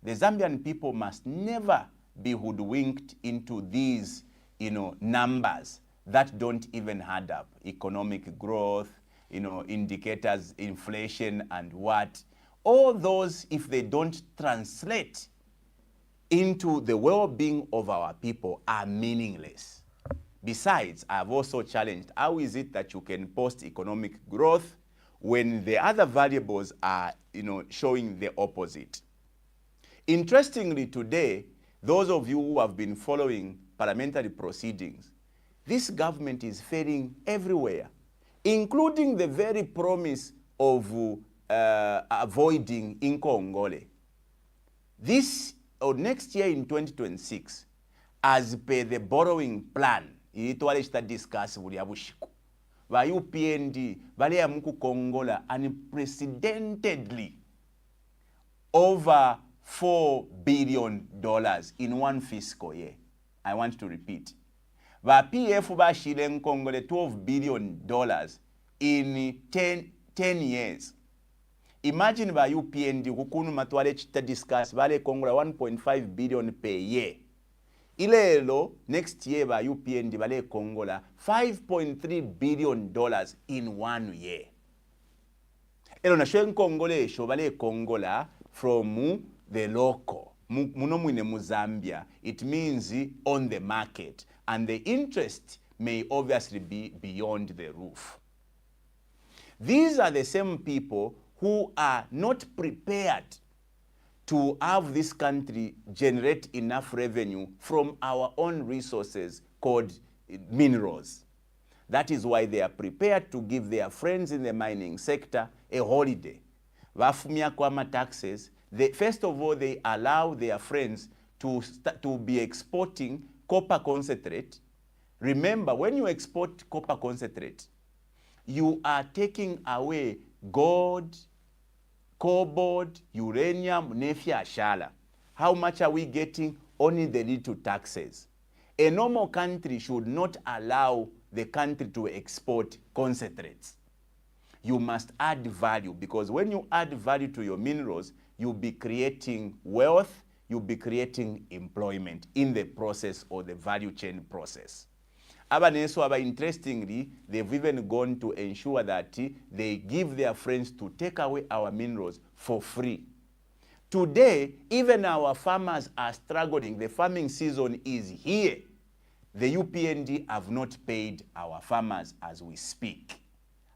[SPEAKER 3] The Zambian people must never be hoodwinked into these, numbers that don't even add up. Economic growth, indicators, inflation and what. All those, if they don't translate into the well-being of our people, are meaningless. Besides, I've also challenged, how is it that you can post economic growth when the other variables are, showing the opposite? Interestingly, today, those of you who have been following parliamentary proceedings, this government is failing everywhere, including the very promise of avoiding Nkongole. This, or next year in 2026, as per the borrowing plan, itwale chita discuss buli abushiku. Ba UPND, bale ya muku Kongola unprecedentedly over $4 billion in one fiscal year. I want to repeat. Ba PF ba shile Nkongole $12 billion in 10 years. Imagine ba UPND kukunu matwale chita discuss bale Kongola 1.5 billion per year. Ilelo next year ba UPND bale Kongola $5.3 billion in 1 year. Elo na shwe Nkongole esho bale Kongola from the local. Muno mwine mu Zambia. It means on the market. And the interest may obviously be beyond the roof. These are the same people who are not prepared to have this country generate enough revenue from our own resources called minerals. That is why they are prepared to give their friends in the mining sector a holiday. Vafumia kwama taxes. First of all, they allow their friends to be exporting copper concentrate. Remember, when you export copper concentrate, you are taking away gold, cobalt, uranium, nefia, shala. How much are we getting? Only the little taxes. A normal country should not allow the country to export concentrates. You must add value, because when you add value to your minerals, you'll be creating wealth, you'll be employment in the process or the value chain process. Interestingly, they've even gone to ensure that they give their friends to take away our minerals for free. Today, even our farmers are struggling. The farming season is here. The UPND have not paid our farmers as we speak.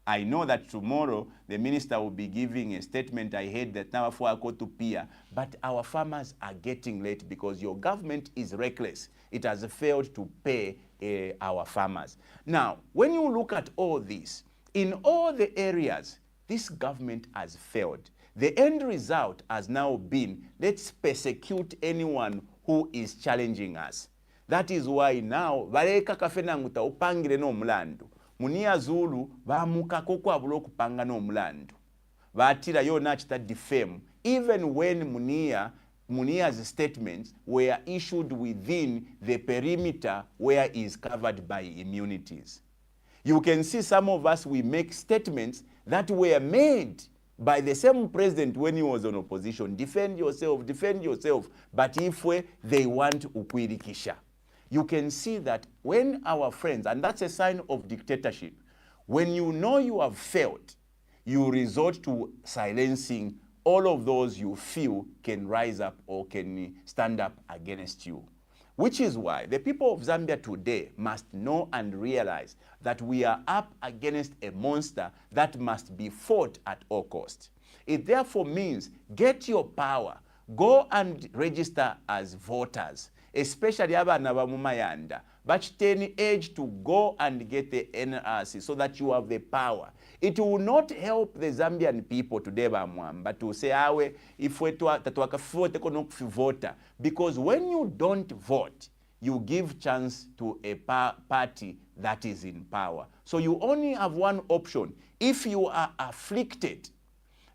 [SPEAKER 3] I know that tomorrow the minister will be giving a statement. I heard that now for to Pia, but our farmers are getting late because your government is reckless. It has failed to pay our farmers. Now, when you look at all this, in all the areas, this government has failed. The end result has now been, let's persecute anyone who is challenging us. That is why now, baleka kafena nguta upangile no mlandu. Munia Zulu bamuka kokwa buloku panga no mlandu. Batira yo nachita defame. Even when Munia's statements were issued within the perimeter where he is covered by immunities. You can see some of us, we make statements that were made by the same president when he was on opposition. Defend yourself, but if they want ukwirikisha. You can see that when our friends, and that's a sign of dictatorship, when you know you have failed, you resort to silencing all of those you feel can rise up or can stand up against you. Which is why the people of Zambia today must know and realize that we are up against a monster that must be fought at all costs. It therefore means get your power, go and register as voters, especially abana ba mumayanda, but 10 age to go and get the NRC so that you have the power. It will not help the Zambian people today, but to say, awe, if we vote, because when you don't vote, you give chance to a party that is in power. So you only have one option. If you are afflicted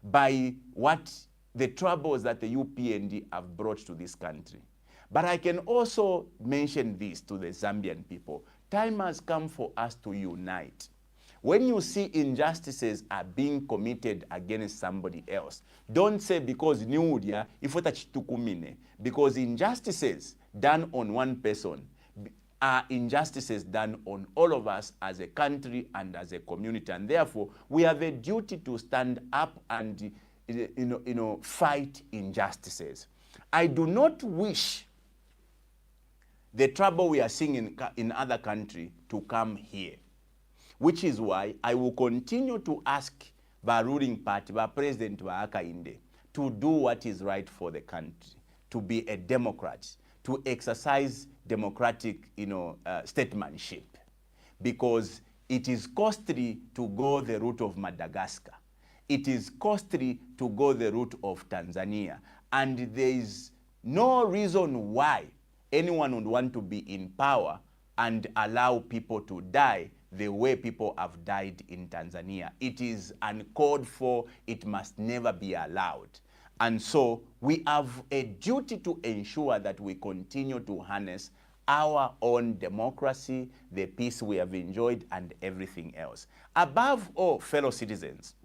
[SPEAKER 3] by what the troubles that the UPND have brought to this country. But I can also mention this to the Zambian people. Time has come for us to unite. When you see injustices are being committed against somebody else, don't say because niudia ifota chitukumine, because injustices done on one person are injustices done on all of us as a country and as a community, and therefore we have a duty to stand up and fight injustices. I do not wish the trouble we are seeing in other countries to come here. Which is why I will continue to ask the ruling party, the President Akainde, to do what is right for the country, to be a democrat, to exercise democratic, statesmanship, because it is costly to go the route of Madagascar. It is costly to go the route of Tanzania, and there is no reason why anyone would want to be in power and allow people to die the way people have died in Tanzania. It is uncalled for. It must never be allowed. And so we have a duty to ensure that we continue to harness our own democracy, the peace we have enjoyed, and everything else. Above all, fellow citizens,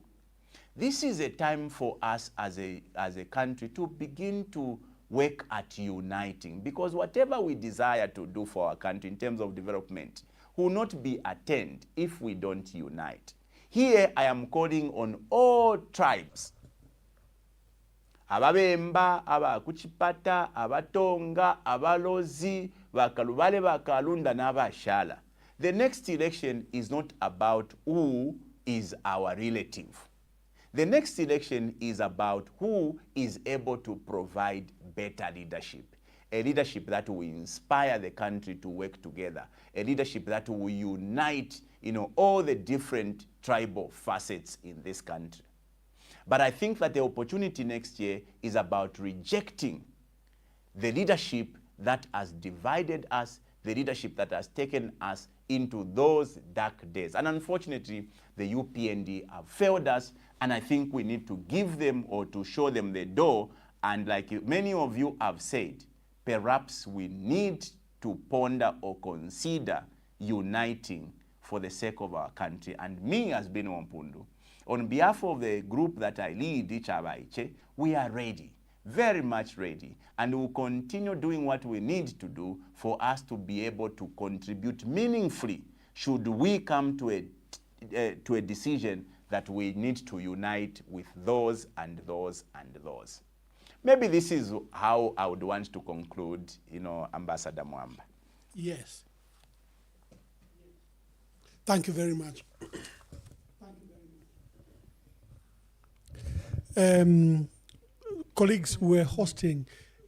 [SPEAKER 3] this is a time for us as a country to begin to work at uniting, because whatever we desire to do for our country in terms of development will not be attained if we don't unite. Here I am calling on all tribes, Ababemba, Abakuchipata, Abatonga, Abalozi, Bakalubale, Bakalunda, Nabashala. The next election is not about who is our relative. The next election is about who is able to provide better leadership. A leadership that will inspire the country to work together. A leadership that will unite, all the different tribal facets in this country. But I think that the opportunity next year is about rejecting the leadership that has divided us, the leadership that has taken us into those dark days. And unfortunately, the UPND have failed us, and I think we need to give them or to show them the door. And like many of you have said, perhaps we need to ponder or consider uniting for the sake of our country. And me as Binwell Mpundu, on behalf of the group that I lead, Ichabayiche, we are ready, very much ready, and we'll continue doing what we need to do for us to be able to contribute meaningfully should we come to a decision that we need to unite with those and those and those. Maybe this is how I would want to conclude, Ambassador Mwamba.
[SPEAKER 2] Yes. Thank you very much. Colleagues, we're hosting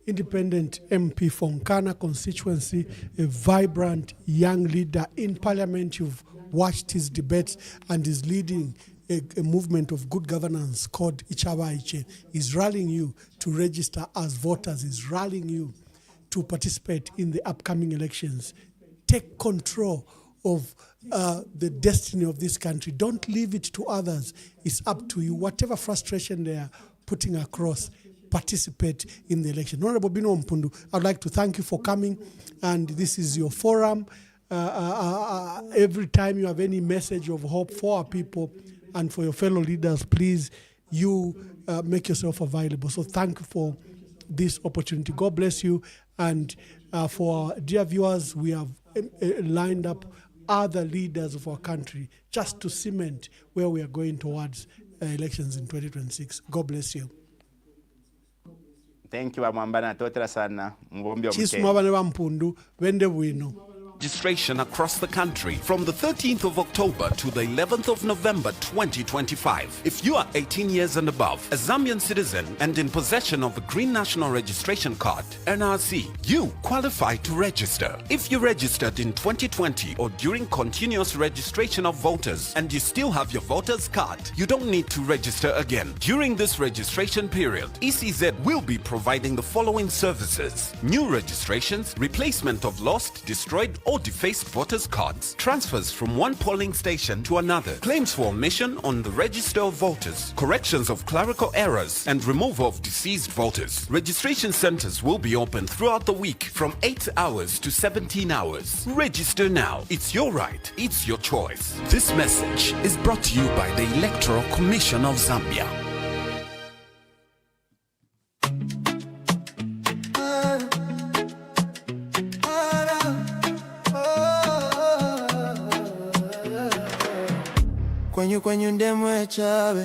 [SPEAKER 2] independent MP from Nkana constituency, a vibrant young leader in parliament. You've watched his debates and is leading a movement of good governance called Ichabayiche. Is rallying you to register as voters, is rallying you to participate in the upcoming elections. Take control of the destiny of this country. Don't leave it to others. It's up to you. Whatever frustration they are putting across, participate in the election. Honorable Binwell Mpundu, I'd like to thank you for coming, and this is your forum. Every time you have any message of hope for our people, and for your fellow leaders, please, you make yourself available. So thank you for this opportunity. God bless you. And for our dear viewers, we have lined up other leaders of our country just to cement where we are going towards elections in 2026. God bless you.
[SPEAKER 3] Thank you, Mwamba na totera sana.
[SPEAKER 2] Chisu mwabane wa Mpundu, wende wino.
[SPEAKER 15] Registration across the country from the 13th of October to the 11th of November 2025. If you are 18 years and above, a Zambian citizen and in possession of a Green National Registration Card, NRC, you qualify to register. If you registered in 2020 or during continuous registration of voters and you still have your voter's card, you don't need to register again. During this registration period, ECZ will be providing the following services: new registrations, replacement of lost, destroyed, or defaced voters' cards, transfers from one polling station to another, claims for omission on the register of voters, corrections of clerical errors, and removal of deceased voters. Registration centers will be open throughout the week from 8 hours to 17 hours. Register now. It's your right. It's your choice. This message is brought to you by the Electoral Commission of Zambia.
[SPEAKER 1] Kwenye ndemwe chabe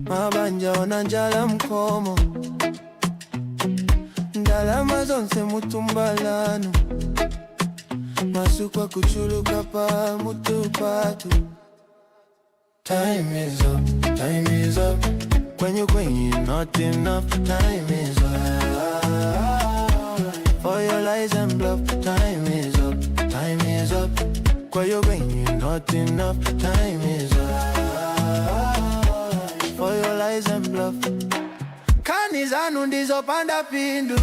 [SPEAKER 1] mabanja onanjala mkomo ndalama zonse mutumbalano masukwa kuchuluka pa mutupatu. Time is up, time is up. Kwenye not enough. Time is up. For your lies and bluff. Time is up, time is up. Kwenye not enough. Time is up. For your lies and bluff. Kani zanu ndizo panda pindu.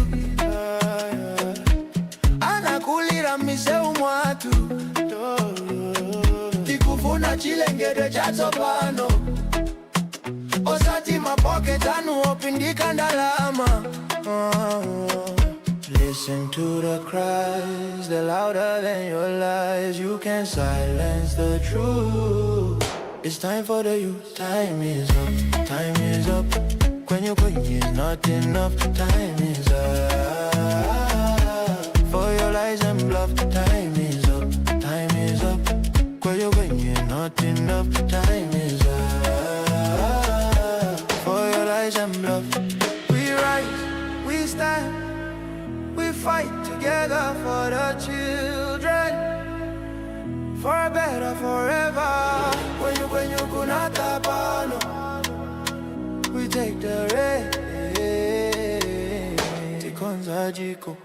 [SPEAKER 1] Anakulira miseu mwatu. Tikufuna chilengede chato pano. Osati mapocket anu opindika ndalama. Listen to the cries, they're louder than your lies. You can't silence the truth. It's time for the youth. Time is up, time is up. Kwenye is not enough. Time is up. For your lies and bluff. Time is up, time is up. Kwenye not enough. Time is up. For your lies and bluff. We rise, we stand. We fight together for the children, for a better forever. When you kunata pano, we take the rain. Tikonza jiko.